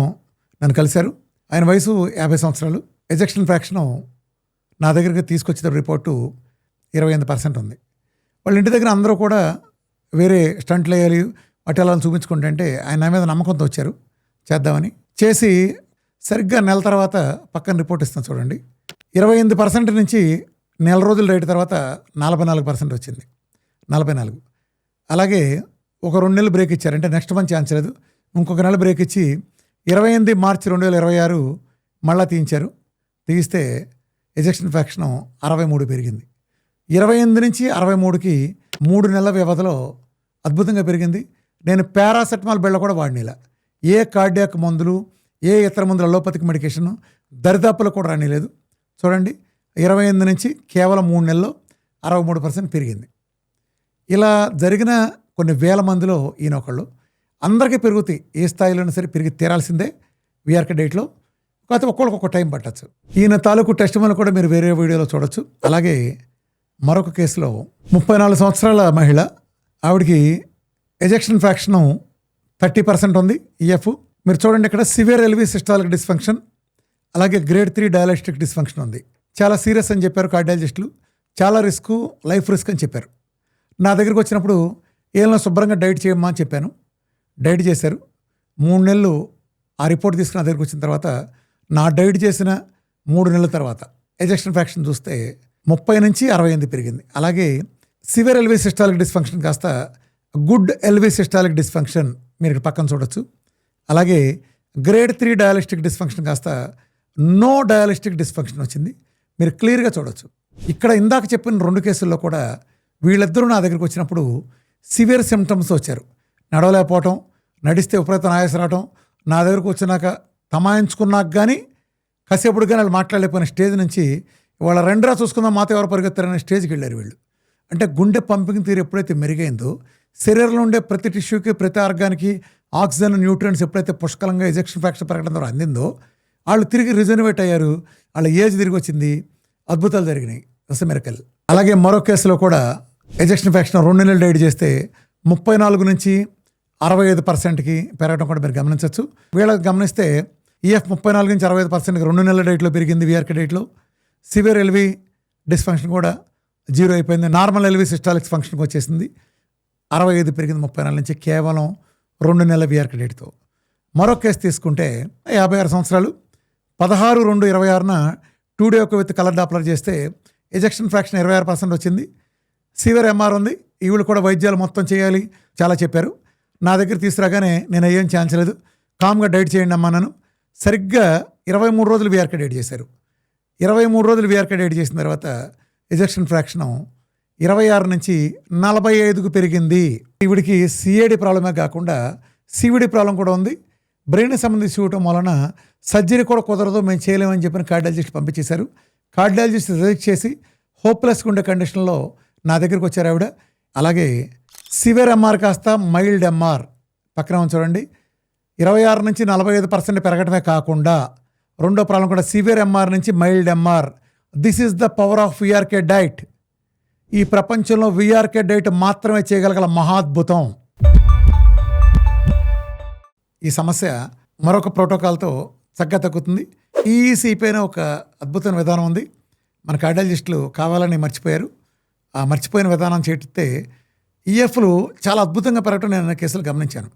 నన్ను కలిశారు. ఆయన వయసు 50 సంవత్సరాలు. ఎజెక్షన్ ఫ్రాక్షన్ నా దగ్గరికి తీసుకొచ్చిన రిపోర్టు 28% ఉంది. వాళ్ళ ఇంటి దగ్గర అందరూ కూడా వేరే స్టంట్లు వేయాలి అటు ఎలా చూపించుకుంటే ఆయన నా మీద నమ్మకంతో వచ్చారు, చేద్దామని చేసి సరిగ్గా నెల తర్వాత పక్కన రిపోర్ట్ ఇస్తాను చూడండి. 28% నుంచి నెల రోజులు రేటు తర్వాత 44% వచ్చింది. 44. అలాగే ఒక 2 నెలలు బ్రేక్ ఇచ్చారు, అంటే నెక్స్ట్ మంత్ ఛాన్స్ లేదు, ఇంకొక నెల బ్రేక్ ఇచ్చి 28 మార్చి 2026 మళ్ళీ తీయించారు. తీయిస్తే ఎజెక్షన్ ఫ్రాక్షన్ 63 పెరిగింది. 28 నుంచి 63కి 3 నెలల వ్యవధిలో అద్భుతంగా పెరిగింది. నేను పారాసెటమాల్ బిళ్ళ కూడా వాడినేలా, ఏ కార్డియాక్ మందులు ఏ ఇతర మందులు అలోపతిక్ మెడికేషన్ దరిదాపులో కూడా రానిలేదు. చూడండి, 28 నుంచి కేవలం 3 నెలల్లో 63% పెరిగింది. ఇలా జరిగిన కొన్ని వేల మందిలో ఈయన ఒకళ్ళు. అందరికీ పెరుగుతాయి, ఏ స్థాయిలోనే సరే పెరిగి తీరాల్సిందే విఆర్కే డేట్లో. కాకపోతే ఒక్కొక్క టైం పట్టచ్చు. ఈయన తాలూకు టెస్ట్ వల్ల కూడా మీరు వేరే వీడియోలో చూడొచ్చు. అలాగే మరొక కేసులో 34 సంవత్సరాల మహిళ, ఆవిడికి ఎజెక్షన్ ఫ్రాక్షన్ 30% ఉంది ఈఎఫ్. మీరు చూడండి, ఇక్కడ సివియర్ ఎల్వి సిస్టాలిక్ డిస్ఫంక్షన్ అలాగే గ్రేడ్ 3 డయాలిస్టిక్ డిస్ఫంక్షన్ ఉంది. చాలా సీరియస్ అని చెప్పారు కార్డియాలజిస్టులు, చాలా లైఫ్ రిస్క్ అని చెప్పారు. నా దగ్గరికి వచ్చినప్పుడు ఏమైనా శుభ్రంగా డైట్ చేయమ్మా అని చెప్పాను. డైట్ చేశారు. 3 నెలలు ఆ రిపోర్ట్ తీసుకుని నా దగ్గరికి వచ్చిన తర్వాత నా డైట్ చేసిన 3 నెలల తర్వాత ఎజెక్షన్ ఫ్రాక్షన్ చూస్తే 30 నుంచి 68 పెరిగింది. అలాగే సివియర్ ఎల్వి సిస్టాలిక్ డిస్ఫంక్షన్ కాస్త గుడ్ ఎల్వి సిస్టాలిక్ డిస్ఫంక్షన్ మీరు ఇక్కడ పక్కన చూడొచ్చు. అలాగే గ్రేడ్ 3 డయాలిస్టిక్ డిస్ఫంక్షన్ కాస్త నో డయాలిస్టిక్ డిస్ఫంక్షన్ వచ్చింది. మీరు క్లియర్గా చూడొచ్చు. ఇక్కడ ఇందాక చెప్పిన 2 కేసుల్లో కూడా వీళ్ళిద్దరూ నా దగ్గరికి వచ్చినప్పుడు సివియర్ సిమ్టమ్స్ వచ్చారు. నడవలేకపోవటం, నడిస్తే విపరీతం ఆయాస రావటం, నా దగ్గరకు వచ్చినాక తమాయించుకున్నాక కానీ కాసేపుడు కానీ వాళ్ళు మాట్లాడలేకపోయిన స్టేజ్ నుంచి వాళ్ళ రెండరా చూసుకుందాం మాతో ఎవరు పరిగెత్తారనే స్టేజ్కి వెళ్ళారు వీళ్ళు. అంటే గుండె పంపింగ్ తీరు ఎప్పుడైతే మెరుగైందో శరీరంలో ఉండే ప్రతి టిష్యూకి ప్రతి ఆర్గానికి ఆక్సిజన్ న్యూట్రియంట్స్ ఎప్పుడైతే పుష్కలంగా ఎజెక్షన్ ఫ్రాక్షన్ పెరగడం ద్వారా అందిందో వాళ్ళు తిరిగి రిజర్వేట్ అయ్యారు, వాళ్ళ ఏజ్ తిరిగి వచ్చింది, అద్భుతాలు జరిగినాయి. మిరకల్. అలాగే మరో కేసులో కూడా ఎజెక్షన్ ఫ్రాక్షన్ 2 నెలలు డైట్ చేస్తే 34 నుంచి 65%కి పెరగడం కూడా మీరు గమనించవచ్చు. వీళ్ళకి గమనిస్తే ఈఎఫ్ 34 నుంచి 65%కి 2 నెలల డైట్లో పెరిగింది. వీఆర్కే డైట్లో సివియర్ ఎల్వి డిస్ఫంక్షన్ కూడా 0 అయిపోయింది. నార్మల్ ఎల్వి సిస్టాలిక్స్ ఫంక్షన్కి వచ్చేసింది. 65 పెరిగింది 34 నుంచి కేవలం 2 నెలల వీఆర్కే డైట్తో. మరో కేసు తీసుకుంటే 56 సంవత్సరాలు 16/2/26న 2 డే విత్ కలర్ డాప్లర్ చేస్తే ఎజెక్షన్ ఫ్రాక్షన్ 26% వచ్చింది. సివియర్ ఎంఆర్ ఉంది. ఈవిడ కూడా వైద్యాలు మొత్తం చేయాలి చాలా చెప్పారు. నా దగ్గర తీసుకురాగానే నేను ఏం ఛాన్స్ లేదు, కామ్గా డైట్ చేయండి అమ్మా. నన్ను సరిగ్గా 23 రోజులు వీఆర్కే డైట్ చేశారు. 23 రోజులు వీఆర్కే డైట్ చేసిన తర్వాత ఎజెక్షన్ ఫ్రాక్షను 26 నుంచి 45కు పెరిగింది. ఈవిడికి సిఏడి ప్రాబ్లమే కాకుండా సివిడి ప్రాబ్లం కూడా ఉంది. బ్రెయిన్కి సంబంధించి ఇవ్వటం వలన సర్జరీ కూడా కుదరదు, మేము చేయలేమని చెప్పిన కార్డియాలజిస్ట్ పంపించేశారు. కార్డియాలజిస్ట్ రిజెక్ట్ చేసి హోప్లెస్గా ఉండే కండిషన్లో నా దగ్గరికి వచ్చారు ఆవిడ. అలాగే సివియర్ ఎంఆర్ కాస్త మైల్డ్ ఎంఆర్ పక్కన చూడండి, 26 నుంచి 45% పెరగటమే కాకుండా రెండో ప్రాబ్లం కూడా సివియర్ ఎంఆర్ నుంచి mild MR. This is the power of VRK diet. ఈ ప్రపంచంలో వీఆర్కే డైట్ మాత్రమే చేయగలగల మహాద్భుతం. ఈ సమస్య మరొక ప్రోటోకాల్తో చక్కగా తగ్గుతుంది. ఈఈసీ పైన ఒక అద్భుతమైన విధానం ఉంది. మన కార్డియాలజిస్టులు కావాలని మర్చిపోయారు. ఆ మర్చిపోయిన విధానం చేస్తే ఈఎఫ్లు చాలా అద్భుతంగా పెరగటం నేను కేసులు గమనించాను.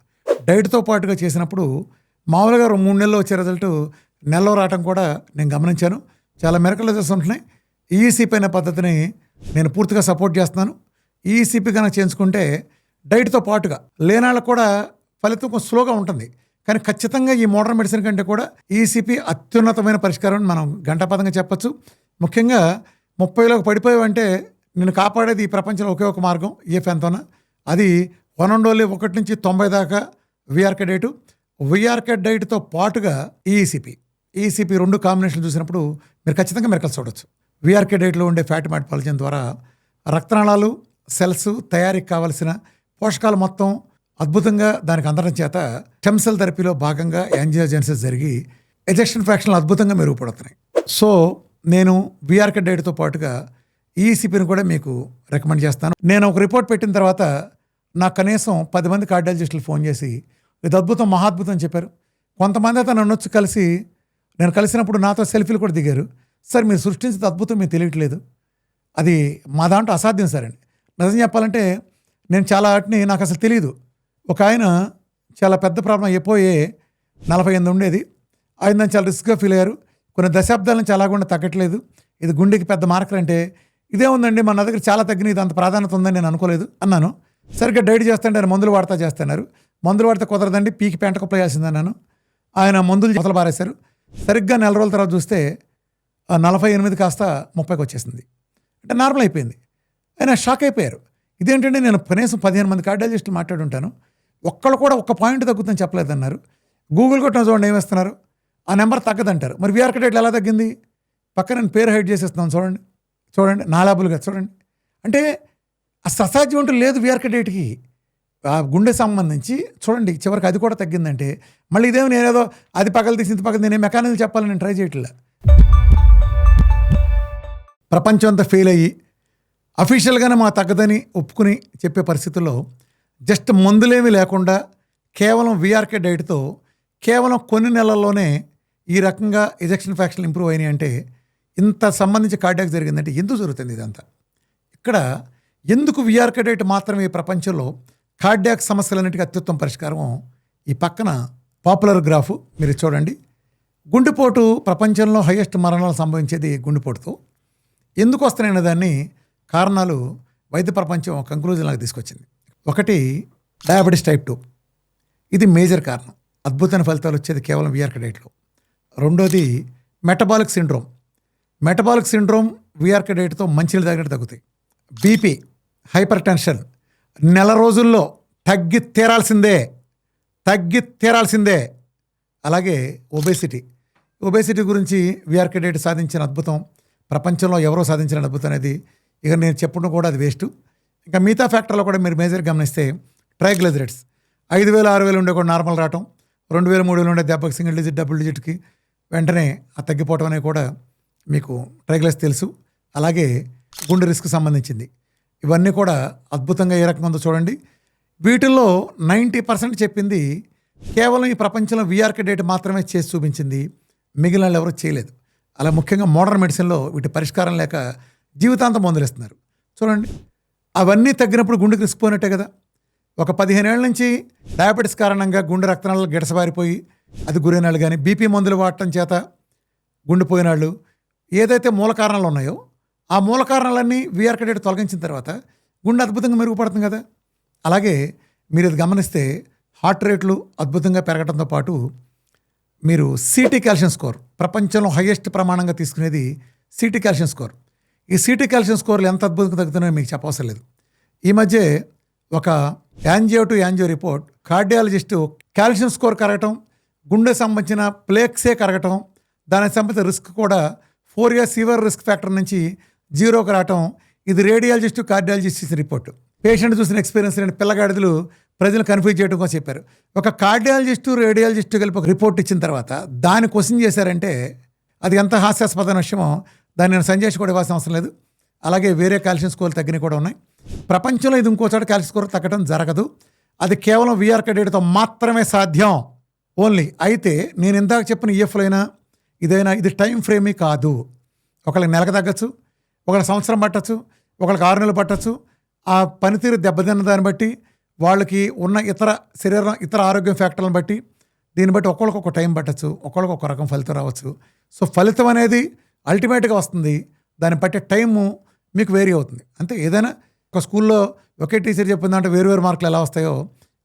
డైట్తో పాటుగా చేసినప్పుడు మామూలుగా 3 నెలల్లో వచ్చే రిజల్ట్ నెలలో రావటం కూడా నేను గమనించాను. చాలా మెరకల్ రిజల్ట్స్ ఉంటున్నాయి. ఈఈసీ పైన పద్ధతిని నేను పూర్తిగా సపోర్ట్ చేస్తున్నాను. ఈఈసీపీ కనుక చేయించుకుంటే డైట్తో పాటుగా లేనాళ్ళకు కూడా ఫలితం కొంచెం స్లోగా ఉంటుంది. కానీ ఖచ్చితంగా ఈ మోడర్న్ మెడిసిన్ కంటే కూడా ఈసీపీ అత్యున్నతమైన పరిష్కారం మనం గంటాపదంగా చెప్పచ్చు. ముఖ్యంగా 30లోకి పడిపోయావంటే నేను కాపాడేది ఈ ప్రపంచంలో ఒకే ఒక మార్గం ఈఎఫ్ ఎంతోనా, అది 1 నుంచి 90 దాకా వీఆర్కే డైటు. వీఆర్కే డైట్తో పాటుగా ఈసీపీ 2 కాంబినేషన్ చూసినప్పుడు మీరు ఖచ్చితంగా మెరకల్స్ చూడవచ్చు. వీఆర్కే డైట్లో ఉండే ఫ్యాటీ మెటబాలిజం ద్వారా రక్తనాళాలు సెల్స్ తయారీకి కావలసిన పోషకాలు మొత్తం అద్భుతంగా దానికి అందడం చేత స్టెమ్ సెల్ థెరపీలో భాగంగా యాంజియోజెనసిస్ జరిగి ఎజెక్షన్ ఫ్రాక్షన్లు అద్భుతంగా మెరుగుపడుతున్నాయి. సో నేను వీఆర్కే డైట్తో పాటుగా ఈసీపీని కూడా మీకు రికమెండ్ చేస్తాను. నేను ఒక రిపోర్ట్ పెట్టిన తర్వాత నాకు కనీసం 10 మంది కార్డియాలజిస్టులు ఫోన్ చేసి ఇది అద్భుతం మహాద్భుతం అని చెప్పారు. కొంతమంది అయితే నన్ను వచ్చి నేను కలిసినప్పుడు నాతో సెల్ఫీలు కూడా దిగారు. సార్ మీరు సృష్టించిన అద్భుతం మీకు తెలియట్లేదు, అది మా దాంట్లో అసాధ్యం సార్ అని. నిజం చెప్పాలంటే నేను చాలా వాటిని నాకు అసలు తెలియదు. ఒక ఆయన చాలా పెద్ద ప్రాబ్లం అయిపోయే 48 ఉండేది. ఆయన దాన్ని చాలా రిస్క్గా ఫీల్ అయ్యారు. కొన్ని దశాబ్దాల నుంచి అలాగకుండా తగ్గట్లేదు, ఇది గుండెకి పెద్ద మార్కర్ అంటే ఇదే ఉందండి, మన దగ్గర చాలా తగ్గిన ఇది అంత ప్రాధాన్యత ఉందని నేను అనుకోలేదు అన్నాను. సరిగ్గా డైట్ చేస్తాంటే ఆయన మందులు వాడతా చేస్తున్నారు. మందులు వాడితే కుదరదండి, పీకి పెంట కుప్ప చేసిందన్నాను. ఆయన మందులు మొదలు పారేశారు. సరిగ్గా 4 రోజుల తర్వాత చూస్తే 48 కాస్త 30కి వచ్చేసింది. అంటే నార్మల్ అయిపోయింది. ఆయన షాక్ అయిపోయారు. ఇదేంటంటే నేను కనీసం 15 మంది కార్డియాలజిస్టులు మాట్లాడుంటాను, ఒక్కళ్ళు కూడా ఒక్క పాయింట్ తగ్గుతుందని చెప్పలేదన్నారు. గూగుల్ కొట్టిన చూడండి ఏమేస్తున్నారు, ఆ నెంబర్ తగ్గదంటారు. మరి వీఆర్కే డైట్లో ఎలా తగ్గింది? పక్కన నేను పేరు హైడ్ చేసేస్తున్నాను చూడండి నా ల్యాబులుగా చూడండి. అంటే అసలు అసాధ్యం అంటూ లేదు వీఆర్కే డైట్కి. ఆ గుండె సంబంధించి చూడండి చివరికి అది కూడా తగ్గిందంటే మళ్ళీ ఇదేమో నేనేదో అది పగలు తీసి ఇంత పగలు నేనే మెకానిజం చెప్పాలని నేను ట్రై చేయట్లే. ప్రపంచం అంతా ఫెయిల్ అయ్యి అఫీషియల్గానే మా తగ్గదని ఒప్పుకుని చెప్పే పరిస్థితుల్లో జస్ట్ మందులేమీ లేకుండా కేవలం వీఆర్కే డైట్తో కేవలం కొన్ని నెలల్లోనే ఈ రకంగా ఎజెక్షన్ ఫ్రాక్షన్ ఇంప్రూవ్ అయినాయి అంటే ఇంత సంబంధించి కార్డియాక్ జరిగిందంటే ఎందుకు జరుగుతుంది ఇదంతా? ఇక్కడ ఎందుకు వీఆర్కే డైట్ మాత్రమే ఈ ప్రపంచంలో కార్డియాక్ సమస్యలన్నిటికీ అత్యుత్తమ పరిష్కారం? ఈ పక్కన పాపులర్ గ్రాఫ్ మీరు చూడండి. గుండెపోటు ప్రపంచంలో హైయెస్ట్ మరణాలు సంభవించేది గుండెపోటుతో. ఎందుకు వస్తున్నాయనే దాన్ని కారణాలు వైద్య ప్రపంచం కంక్లూజన్లాగా తీసుకొచ్చింది. ఒకటి డయాబెటీస్ టైప్ 2, ఇది మేజర్ కారణం. అద్భుతమైన ఫలితాలు వచ్చేది కేవలం వీఆర్కే డైట్లో. రెండోది మెటబాలిక్ సిండ్రోమ్ వీఆర్కే డైట్తో మంచినీళ్ళు తాగినట్టు తగ్గుతాయి. బీపీ, హైపర్ టెన్షన్ నెల రోజుల్లో తగ్గి తీరాల్సిందే. అలాగే ఒబేసిటీ గురించి వీఆర్కే డైట్ సాధించిన అద్భుతం ప్రపంచంలో ఎవరో సాధించిన అద్భుతం అనేది ఇక నేను చెప్పడం కూడా అది వేస్ట్. ఇంకా మిగతా ఫ్యాక్టర్లో కూడా మీరు మేజర్ గమనిస్తే ట్రైగ్లిజరైడ్స్ 5,000 6,000 ఉండే కూడా నార్మల్ రావటం, 2,000 3,000 ఉండే దెబ్బకి సింగిల్ డిజిట్ డబుల్ డిజిట్కి వెంటనే ఆ తగ్గిపోవటం అనేది కూడా మీకు ట్రైగ్లిజరైడ్స్ తెలుసు. అలాగే గుండె రిస్క్ సంబంధించింది ఇవన్నీ కూడా అద్భుతంగా ఏ రకంగా ఉందో చూడండి. వీటిల్లో 90% చెప్పింది కేవలం ఈ ప్రపంచంలో వీఆర్కే డేట్ మాత్రమే చేసి చూపించింది, మిగిలిన వాళ్ళు ఎవరు చేయలేదు. అలా ముఖ్యంగా మోడర్న్ మెడిసిన్లో వీటి పరిష్కారం లేక జీవితాంతం మందులేస్తున్నారు. చూడండి, అవన్నీ తగ్గినప్పుడు గుండెకి రిస్క్ పోయినట్టే కదా. ఒక 15 ఏళ్ళ నుంచి డయాబెటీస్ కారణంగా గుండె రక్తనాళాలు గిడసబారిపోయి అది గురైన వాళ్ళు కానీ, బీపీ మందులు వాడటం చేత గుండె పోయిన వాళ్ళు, ఏదైతే మూల కారణాలు ఉన్నాయో ఆ మూల కారణాలన్నీ వీఆర్కే డేట్ తొలగించిన తర్వాత గుండె అద్భుతంగా మెరుగుపడుతుంది కదా. అలాగే మీరు ఇది గమనిస్తే హార్ట్ రేట్లు అద్భుతంగా పెరగడంతో పాటు మీరు సిటీ కాల్షియం స్కోర్, ప్రపంచంలో హైయెస్ట్ ప్రమాణంగా తీసుకునేది సిటీ కాల్షియం స్కోర్. ఈ సిటీ కాల్షియం స్కోర్లు ఎంత అద్భుతంగా తగ్గుతున్నాయో మీకు చెప్పవసరం లేదు. ఈ మధ్య ఒక angio to angio report, cardiologist calcium score కరగటం, గుండె సంబంధించిన ప్లేక్సే కరగటం, దానికి సంబంధించిన రిస్క్ కూడా 4 years సివియర్ రిస్క్ ఫ్యాక్టర్ నుంచి 0కి రావటం, ఇది రేడియాలజిస్టు కార్డియాలజిస్ట్ ఇచ్చిన రిపోర్టు. పేషెంట్ చూసిన ఎక్స్పీరియన్స్ లేని పిల్లగాడిదలు ప్రజలు కన్ఫ్యూజ్ చేయడం కోసం చెప్పారు. ఒక కార్డియాలజిస్టు రేడియాలజిస్టు కలిపి ఒక రిపోర్ట్ ఇచ్చిన తర్వాత దాన్ని క్వశ్చన్ చేశారంటే అది ఎంత హాస్యాస్పదమైన విషయమో దాన్ని నేను సంజయ్ కూడా ఇవ్వాల్సిన అవసరం లేదు. అలాగే వేరే కాల్షియం స్కోర్లు తగ్గినవి కూడా ఉన్నాయి. ప్రపంచంలో ఇది ఇంకో చోట కాల్షియం స్కోర్ తగ్గడం జరగదు. అది కేవలం వీఆర్కే డేట్తో మాత్రమే సాధ్యం ఓన్లీ. అయితే నేను ఇందాక చెప్పిన ఈఎఫ్లో అయినా ఇదైనా ఇది టైం ఫ్రేమీ కాదు. ఒకళ్ళకి నెలకు తగ్గచ్చు, ఒకళ్ళకి సంవత్సరం పట్టచ్చు, ఒకళ్ళకి 6 నెలలు పట్టచ్చు. ఆ పనితీరు దెబ్బతిన్న దాన్ని బట్టి, వాళ్ళకి ఉన్న శరీరం ఇతర ఆరోగ్యం ఫ్యాక్టర్లను బట్టి, దీన్ని బట్టి ఒకళ్ళకి ఒక టైం పట్టచ్చు, ఒకళ్ళకి ఒక రకం ఫలితం రావచ్చు. సో ఫలితం అనేది అల్టిమేట్గా వస్తుంది, దాన్ని బట్టి టైము మీకు వేరీ అవుతుంది. అంతే. ఏదైనా ఒక స్కూల్లో ఒకే టీచర్ చెప్పిందంటే వేరు మార్కులు ఎలా వస్తాయో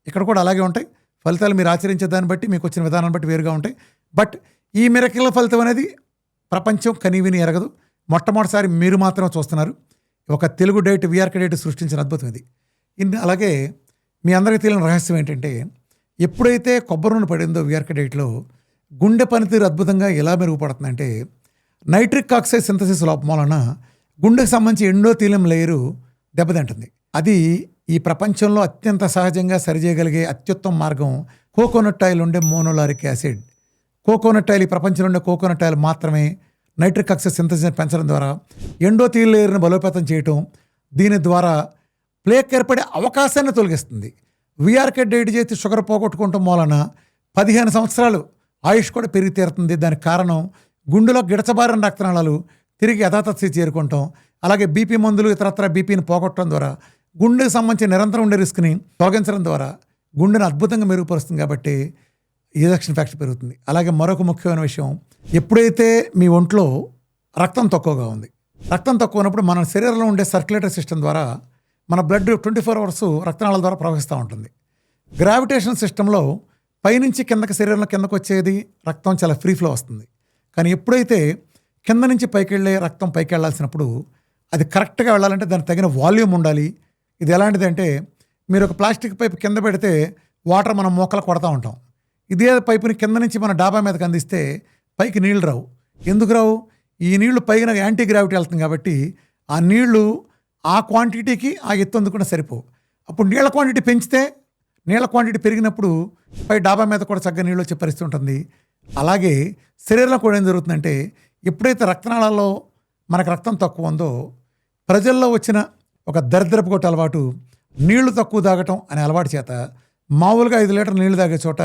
ఇక్కడ కూడా అలాగే ఉంటాయి. ఫలితాలు మీరు ఆచరించే దాన్ని బట్టి, మీకు వచ్చిన విధానం బట్టి వేరుగా ఉంటాయి. బట్ ఈ మిరకిల్ ఫలితం అనేది ప్రపంచం కనీవిని ఎరగదు. మొట్టమొదటిసారి మీరు మాత్రం చూస్తున్నారు. ఒక తెలుగు డైట్ వీఆర్కే డైట్ సృష్టించిన అద్భుతం ఇది. అలాగే మీ అందరికీ తెలియని రహస్యం ఏంటంటే, ఎప్పుడైతే కొబ్బరి నూనె పడిందో వీఆర్కే డైట్లో గుండె పనితీరు అద్భుతంగా ఎలా మెరుగుపడుతుందంటే, నైట్రిక్ ఆక్సైడ్ సింథసిస్ లోపం వలన గుండెకు సంబంధించి ఎండోథీలియం లేయరు దెబ్బతింటుంది. అది ఈ ప్రపంచంలో అత్యంత సహజంగా సరిచేయగలిగే అత్యుత్తమ మార్గం కోకోనట్ ఆయిల్ ఉండే మోనోలారిక్ యాసిడ్. కోకోనట్ ఆయిల్, ఈ ప్రపంచంలో ఉండే కోకోనట్ ఆయిల్ మాత్రమే నైట్రిక్ ఆక్సైడ్ సింథసిస్ పెంచడం ద్వారా ఎండోథీలియం లేయర్ని బలోపేతం చేయటం, దీని ద్వారా ప్లేక్ ఏర్పడే అవకాశాన్ని తొలగిస్తుంది. వీఆర్కే డైట్ చేసి షుగర్ పోగొట్టుకోవటం వలన 15 సంవత్సరాలు ఆయుష్ కూడా పెరిగి తీరుతుంది. దానికి కారణం గుండెలో గిడచబారిన రక్తనాళాలు తిరిగి యథాతథ స్థితి చేరుకుంటాం. అలాగే బీపీ మందులు ఇతరత్ర బీపీని పోగొట్టడం ద్వారా గుండెకి సంబంధించి నిరంతరం ఉండే రిస్క్ని తొలగించడం ద్వారా గుండెని అద్భుతంగా మెరుగుపరుస్తుంది. కాబట్టి ఎజెక్షన్ ఫ్యాక్టర్ పెరుగుతుంది. అలాగే మరొక ముఖ్యమైన విషయం, ఎప్పుడైతే మీ ఒంట్లో రక్తం తక్కువగా ఉంది, రక్తం తక్కువ ఉన్నప్పుడు మన శరీరంలో ఉండే సర్క్యులేటరీ సిస్టమ్ ద్వారా మన బ్లడ్ 24 hours రక్తనాళాల ద్వారా ప్రవహిస్తూ ఉంటుంది. గ్రావిటేషన్ సిస్టంలో పైనుంచి కిందకి శరీరంలో కిందకు వచ్చేది రక్తం చాలా ఫ్రీ ఫ్లో వస్తుంది. కానీ ఎప్పుడైతే కింద నుంచి పైకి వెళ్ళే రక్తం పైకి వెళ్ళాల్సినప్పుడు అది కరెక్ట్గా వెళ్ళాలంటే దానికి తగిన వాల్యూమ్ ఉండాలి. ఇది ఎలాంటిది అంటే, మీరు ఒక ప్లాస్టిక్ పైప్ కింద పెడితే వాటర్ మనం మోకలు కొడతా ఉంటాం. ఇదే పైపుని కింద నుంచి మన డాబా మీదకి అందిస్తే పైకి నీళ్లు రావు. ఎందుకు రావు? ఈ నీళ్లు పైన యాంటీ గ్రావిటీ వెళ్తుంది కాబట్టి ఆ నీళ్లు ఆ క్వాంటిటీకి ఆ ఎత్తు అందుకుండా సరిపోవు. అప్పుడు నీళ్ళ క్వాంటిటీ పెంచితే, నీళ్ళ క్వాంటిటీ పెరిగినప్పుడు పై డాబా మీద కూడా చక్కగా నీళ్ళు వచ్చే పరిస్థితి ఉంటుంది. అలాగే శరీరంలో కూడా ఏం జరుగుతుందంటే, ఎప్పుడైతే రక్తనాళాల్లో మనకు రక్తం తక్కువ ఉందో, ప్రజల్లో వచ్చిన ఒక దరిద్రపు కొట్టు అలవాటు, నీళ్లు తక్కువ తాగటం అనే అలవాటు చేత మామూలుగా 5 లీటర్లు నీళ్లు తాగే చోట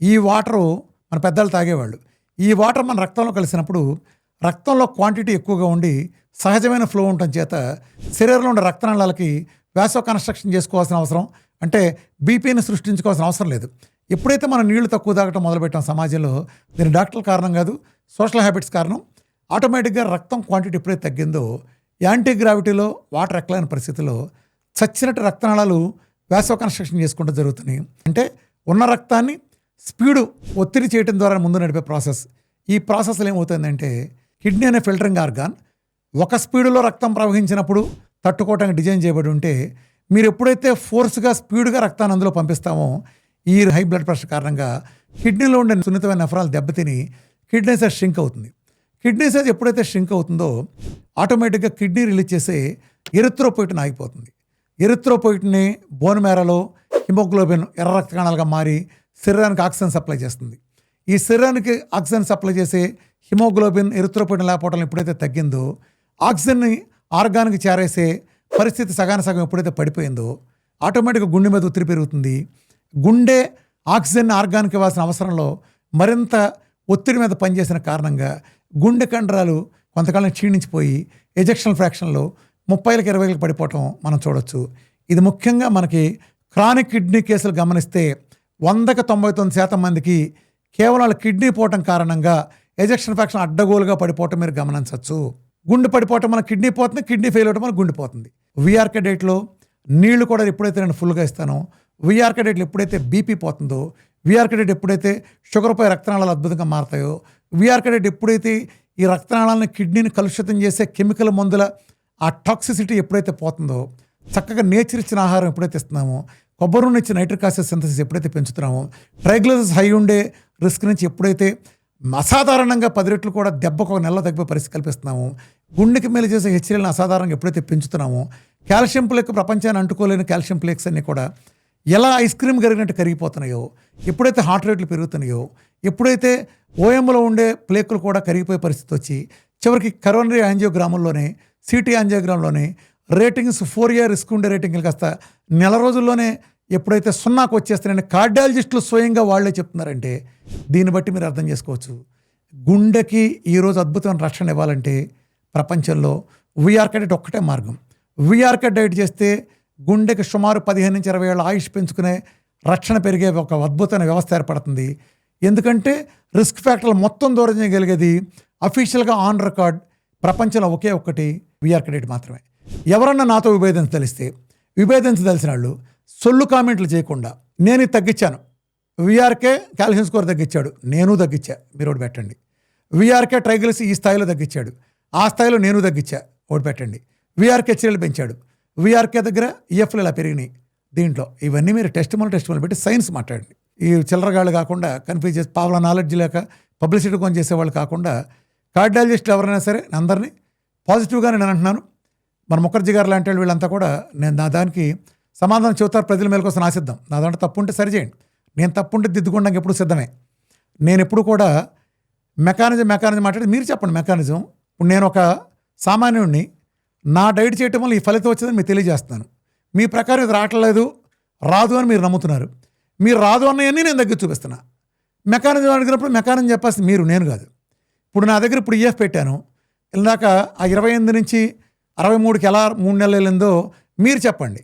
ఈ వాటరు మన పెద్దలు తాగేవాళ్ళు. ఈ వాటర్ మన రక్తంలో కలిసినప్పుడు రక్తంలో క్వాంటిటీ ఎక్కువగా ఉండి సహజమైన ఫ్లో ఉండటం చేత శరీరంలో ఉండే రక్తనాళాలకి వ్యాసో కన్స్ట్రక్షన్ చేసుకోవాల్సిన అవసరం, అంటే బీపీని సృష్టించుకోవాల్సిన అవసరం లేదు. ఎప్పుడైతే మనం నీళ్లు తక్కువ తాగటం మొదలుపెట్టాం సమాజంలో, దీని డాక్టర్ల కారణం కాదు, సోషల్ హ్యాబిట్స్ కారణం. ఆటోమేటిక్గా రక్తం క్వాంటిటీ ఎప్పుడైతే తగ్గిందో, యాంటీ గ్రావిటీలో వాటర్ ఎక్కలేని పరిస్థితిలో చచ్చినట్టు రక్తనాళాలు వ్యాసో కన్స్ట్రక్షన్ చేసుకుంటూ జరుగుతున్నాయి. అంటే ఉన్న రక్తాన్ని స్పీడు ఒత్తిడి చేయడం ద్వారా ముందు నడిపే ప్రాసెస్. ఈ ప్రాసెస్లో ఏమవుతుందంటే, కిడ్నీ అనే ఫిల్టరింగ్ ఆర్గాన్ ఒక స్పీడులో రక్తం ప్రవహించినప్పుడు తట్టుకోవడానికి డిజైన్ చేయబడి ఉంటే, మీరు ఎప్పుడైతే ఫోర్స్గా స్పీడ్గా రక్తాన్ని అందులో పంపిస్తామో, ఈ హై బ్లడ్ ప్రెషర్ కారణంగా కిడ్నీలో ఉండే సున్నితమైన నఫరాలు దెబ్బతిని కిడ్నీ సైజ్ షింక్ అవుతుంది. కిడ్నీ సైజ్ ఎప్పుడైతే షింక్ అవుతుందో ఆటోమేటిక్గా కిడ్నీ రిలీజ్ చేసే ఎరిత్రోపోయిటిన్ ఆగిపోతుంది. ఎరిత్రోపోయిటిన్ని బోన్ మ్యారోలో హిమోగ్లోబిన్ ఎర్ర రక్త కణాలుగా మారి శరీరానికి ఆక్సిజన్ సప్లై చేస్తుంది. ఈ శరీరానికి ఆక్సిజన్ సప్లై చేసే హిమోగ్లోబిన్ ఎరిత్రోపోయిన్ లేకపోవడం ఎప్పుడైతే తగ్గిందో, ఆక్సిజన్ని ఆర్గాన్కి చేరేసే పరిస్థితి సగానికి సగం ఎప్పుడైతే పడిపోయిందో ఆటోమేటిక్గా గుండె మీద ఒత్తిడి పెరుగుతుంది. గుండె ఆక్సిజన్ ఆర్గాన్కి ఇవ్వాల్సిన అవసరంలో మరింత ఒత్తిడి మీద పనిచేసిన కారణంగా గుండె కండరాలు కొంతకాలం క్షీణించిపోయి ఎజెక్షన్ ఫ్రాక్షన్లో 30కి 20కి పడిపోవటం మనం చూడొచ్చు. ఇది ముఖ్యంగా మనకి క్రానిక్ కిడ్నీ కేసులు గమనిస్తే 100కి 99% మందికి కేవలం వాళ్ళ కిడ్నీ పోవటం కారణంగా ఎజెక్షన్ ఫ్రాక్షన్ అడ్డగోలుగా పడిపోవటం మీరు గమనించవచ్చు. గుండె పడిపోవటం మన కిడ్నీ పోతుంది, కిడ్నీ ఫెయిల్ అవటం మన గుండె పోతుంది. విఆర్కే డేట్లో నీళ్లు కూడా ఎప్పుడైతే నేను ఫుల్గా ఇస్తానో, విఆర్కే డేట్లో ఎప్పుడైతే బీపీ పోతుందో, విఆర్కే డేట్ ఎప్పుడైతే షుగర్పై రక్తనాళాలు అద్భుతంగా మారుతాయో, విఆర్కే డేట్ ఎప్పుడైతే ఈ రక్తనాళాలను కిడ్నీని కలుషితం చేసే కెమికల్ మందుల ఆ టాక్సిసిటీ ఎప్పుడైతే పోతుందో, చక్కగా నేచర్ ఇచ్చిన ఆహారం ఎప్పుడైతే ఇస్తున్నామో, కొబ్బరి నూనె ఇచ్చిన నైట్రిక్ ఆసిడ్ సింథసిస్ ఎప్పుడైతే పెంచుతున్నామో, ట్రైగ్లిసరైడ్స్ హై ఉండే రిస్క్ నుంచి ఎప్పుడైతే అసాధారణంగా 10 రెట్లు కూడా దెబ్బకు ఒక నెల తగ్గిపోయే పరిస్థితి కల్పిస్తున్నాము, గుండెకి మేలు చేసే హెచ్సిఎల్ని అసాధారణంగా ఎప్పుడైతే పెంచుతున్నామో, కాల్షియం ప్లేక్ ప్రపంచాన్ని అంటుకోలేని కాల్షియం ప్లేక్స్ అన్నీ కూడా ఎలా ఐస్ క్రీమ్ కరిగినట్టు కరిగిపోతున్నాయో, ఎప్పుడైతే హార్ట్ రేట్లు పెరుగుతున్నాయో, ఎప్పుడైతే ఓఎంలో ఉండే ప్లేకులు కూడా కరిగిపోయే పరిస్థితి వచ్చి చివరికి కరోనరీ యాంజియోగ్రాముల్లోనే, సిటీ యాంజియోగ్రామ్లోనే రేటింగ్స్ 4 రిస్క్ ఉండే రేటింగ్లు కాస్త నెల రోజుల్లోనే ఎప్పుడైతే 0కి వచ్చేస్తారని కార్డియాలజిస్టులు స్వయంగా వాళ్ళే చెప్తున్నారంటే దీన్ని బట్టి మీరు అర్థం చేసుకోవచ్చు. గుండెకి ఈరోజు అద్భుతమైన రక్షణ ఇవ్వాలంటే ప్రపంచంలో విఆర్కే డైట్ ఒక్కటే మార్గం. విఆర్కే డైట్ చేస్తే గుండెకి సుమారు 15 నుంచి 20 ఏళ్ళ ఆయుష్ పెంచుకునే రక్షణ పెరిగే ఒక అద్భుతమైన వ్యవస్థ ఏర్పడుతుంది. ఎందుకంటే రిస్క్ ఫ్యాక్టర్లు మొత్తం దూరం చేయగలిగేది అఫీషియల్గా ఆన్ రికార్డ్ ప్రపంచంలో ఒకే ఒక్కటి విఆర్కే డైట్ మాత్రమే. ఎవరన్నా నాతో విభేదించదలిసిన వాళ్ళు సొల్లు కామెంట్లు చేయకుండా నేను ఇది తగ్గించాను, విఆర్కే కాల్షియం స్కోర్ తగ్గించాడు, నేను తగ్గించా, మీరు ఒకటి పెట్టండి. విఆర్కే ట్రైగ్లిసరైడ్స్ ఈ స్థాయిలో తగ్గించాడు, ఆ స్థాయిలో నేను తగ్గించా, ఒకటి పెట్టండి. విఆర్కే హెచ్సిఎల్ పెంచాడు, విఆర్కే దగ్గర ఈఎఫ్లు ఇలా పెరిగినాయి. దీంట్లో ఇవన్నీ మీరు టెస్ట్ పెట్టి సైన్స్ మాట్లాడండి. ఈ చిల్లరగాళ్ళు కాకుండా కన్ఫ్యూజ్ చేసి పావుల నాలెడ్జ్ లేక పబ్లిసిటీ కొని చేసేవాళ్ళు కాకుండా కార్డియాలజిస్టులు ఎవరైనా సరే అందరినీ పాజిటివ్గానే నేను అంటున్నాను. మన ముఖర్జీ గారు లాంటి వాళ్ళు వీళ్ళంతా కూడా నేను నా దానికి సమాధానం చెబుతారు. ప్రజల మేలు కోసం ఆశిద్దాం. నా దాంట్లో తప్పు ఉంటే సరిచేయండి, నేను తప్పు ఉంటే దిద్దుకోవడానికి ఎప్పుడు సిద్ధమే. నేను ఎప్పుడు కూడా మెకానిజం మాట్లాడి మీరు చెప్పండి మెకానిజం. ఇప్పుడు నేను ఒక సామాన్యుడిని, నా డైట్ చేయటం వల్ల ఈ ఫలితం వచ్చేదని మీకు తెలియజేస్తున్నాను. మీ ప్రకారం ఇది రాదు అని మీరు నమ్ముతున్నారు. మీరు రాదు అన్నవన్నీ నేను దగ్గర చూపిస్తున్నా. మెకానిజం అడిగినప్పుడు మెకానిజం చెప్పాల్సింది మీరు, నేను కాదు. ఇప్పుడు నా దగ్గర ఇప్పుడు ఈఎఫ్ పెట్టాను, ఇందాక ఆ 28 నుంచి 63కి ఎలా 3 నెలలు వెళ్ళిందో మీరు చెప్పండి.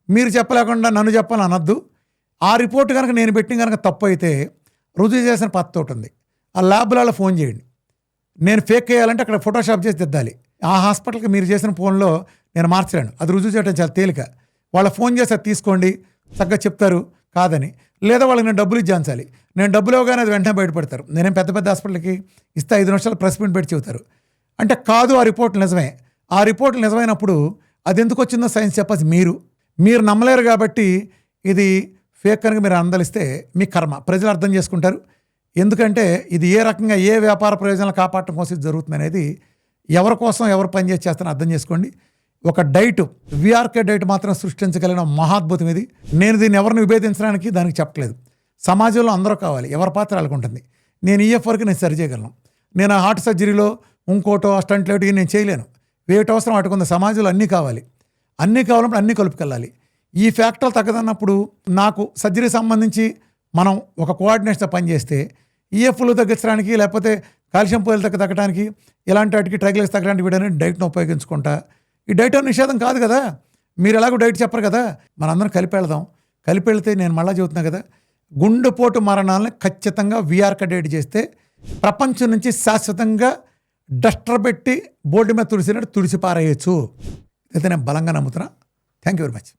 మీరు చెప్పలేకుండా నన్ను చెప్పాలని అనొద్దు. ఆ రిపోర్ట్ కనుక నేను పెట్టిన కనుక తప్పు అయితే రుజువు చేసిన పద్ధతి ఉంటుంది. ఆ ల్యాబ్లలో ఫోన్ చేయండి. నేను ఫేక్ చేయాలంటే అక్కడ ఫోటోషాప్ చేసి దిద్దాలి. ఆ హాస్పిటల్కి మీరు చేసిన ఫోన్లో నేను మార్చలేను. అది రుజువు చేయడం చాలా తేలిక. వాళ్ళ ఫోన్ చేసి అది తీసుకోండి చక్కగా చెప్తారు కాదని, లేదా వాళ్ళకి నేను డబ్బులు ఇచ్చాంచాలి. నేను డబ్బులు ఇవ్వగానే అది వెంటనే బయటపడతారు. నేనేం పెద్ద హాస్పిటల్కి ఇస్తే 5 నిమిషాలు ప్రెస్ మీట్ పెట్టి చెబుతారు. అంటే కాదు, ఆ రిపోర్ట్లు నిజమే. ఆ రిపోర్ట్లు నిజమైనప్పుడు అది ఎందుకు వచ్చిందో సైన్స్ చెప్పాల్సి మీరు నమ్మలేరు కాబట్టి ఇది ఫేక్ కనుక మీరు అందలిస్తే మీ కర్మ. ప్రజలు అర్థం చేసుకుంటారు. ఎందుకంటే ఇది ఏ రకంగా ఏ వ్యాపార ప్రయోజనాలు కాపాడటం కోసం ఇది జరుగుతుంది అనేది ఎవరి కోసం ఎవరు పనిచేసి చేస్తారో అర్థం చేసుకోండి. ఒక డైట్ విఆర్కే డైట్ మాత్రం సృష్టించగలిగిన మహాద్భుతం ఇది. నేను దీన్ని ఎవరిని విభేదించడానికి దానికి చెప్పట్లేదు. సమాజంలో అందరూ కావాలి, ఎవరి పాత్ర వాళ్ళకు ఉంటుంది. నేను ఈఎఫ్ వరకు నేను సరి చేయగలను. నేను ఆ హార్ట్ సర్జరీలో ఇంకోటో స్టంట్ లేటో నేను చేయలేను. వేటి అవసరం వాటికి సమాజంలో అన్నీ కావాలన్నప్పుడు అన్నీ కలుపుకెళ్ళాలి. ఈ ఫ్యాక్టర్లు తగ్గదన్నప్పుడు నాకు సర్జరీ సంబంధించి మనం ఒక కోఆర్డినేషన్తో పనిచేస్తే ఈఎఫ్లు తగ్గించడానికి లేకపోతే కాల్షియం పోయిలు తగ్గడానికి ఇలాంటి వాటికి ట్రైగ్లిసరైడ్స్ తగ్గడానికి వీడని డైట్ను ఉపయోగించుకుంటా. ఈ డైట్ నిషేధం కాదు కదా, మీరు ఎలాగో డైట్ చెప్పరు కదా, మనందరం కలిపి వెళ్తే నేను మళ్ళీ చెబుతున్నా కదా, గుండెపోటు మరణాలను ఖచ్చితంగా విఆర్కే డైట్ చేస్తే ప్రపంచం నుంచి శాశ్వతంగా డస్టర్ పెట్టి బోర్డు మీద తుడిసినట్టు తుడిసి పారేయచ్చు. అయితే నేను బలంగా నమ్ముతున్నా. Thank you very much.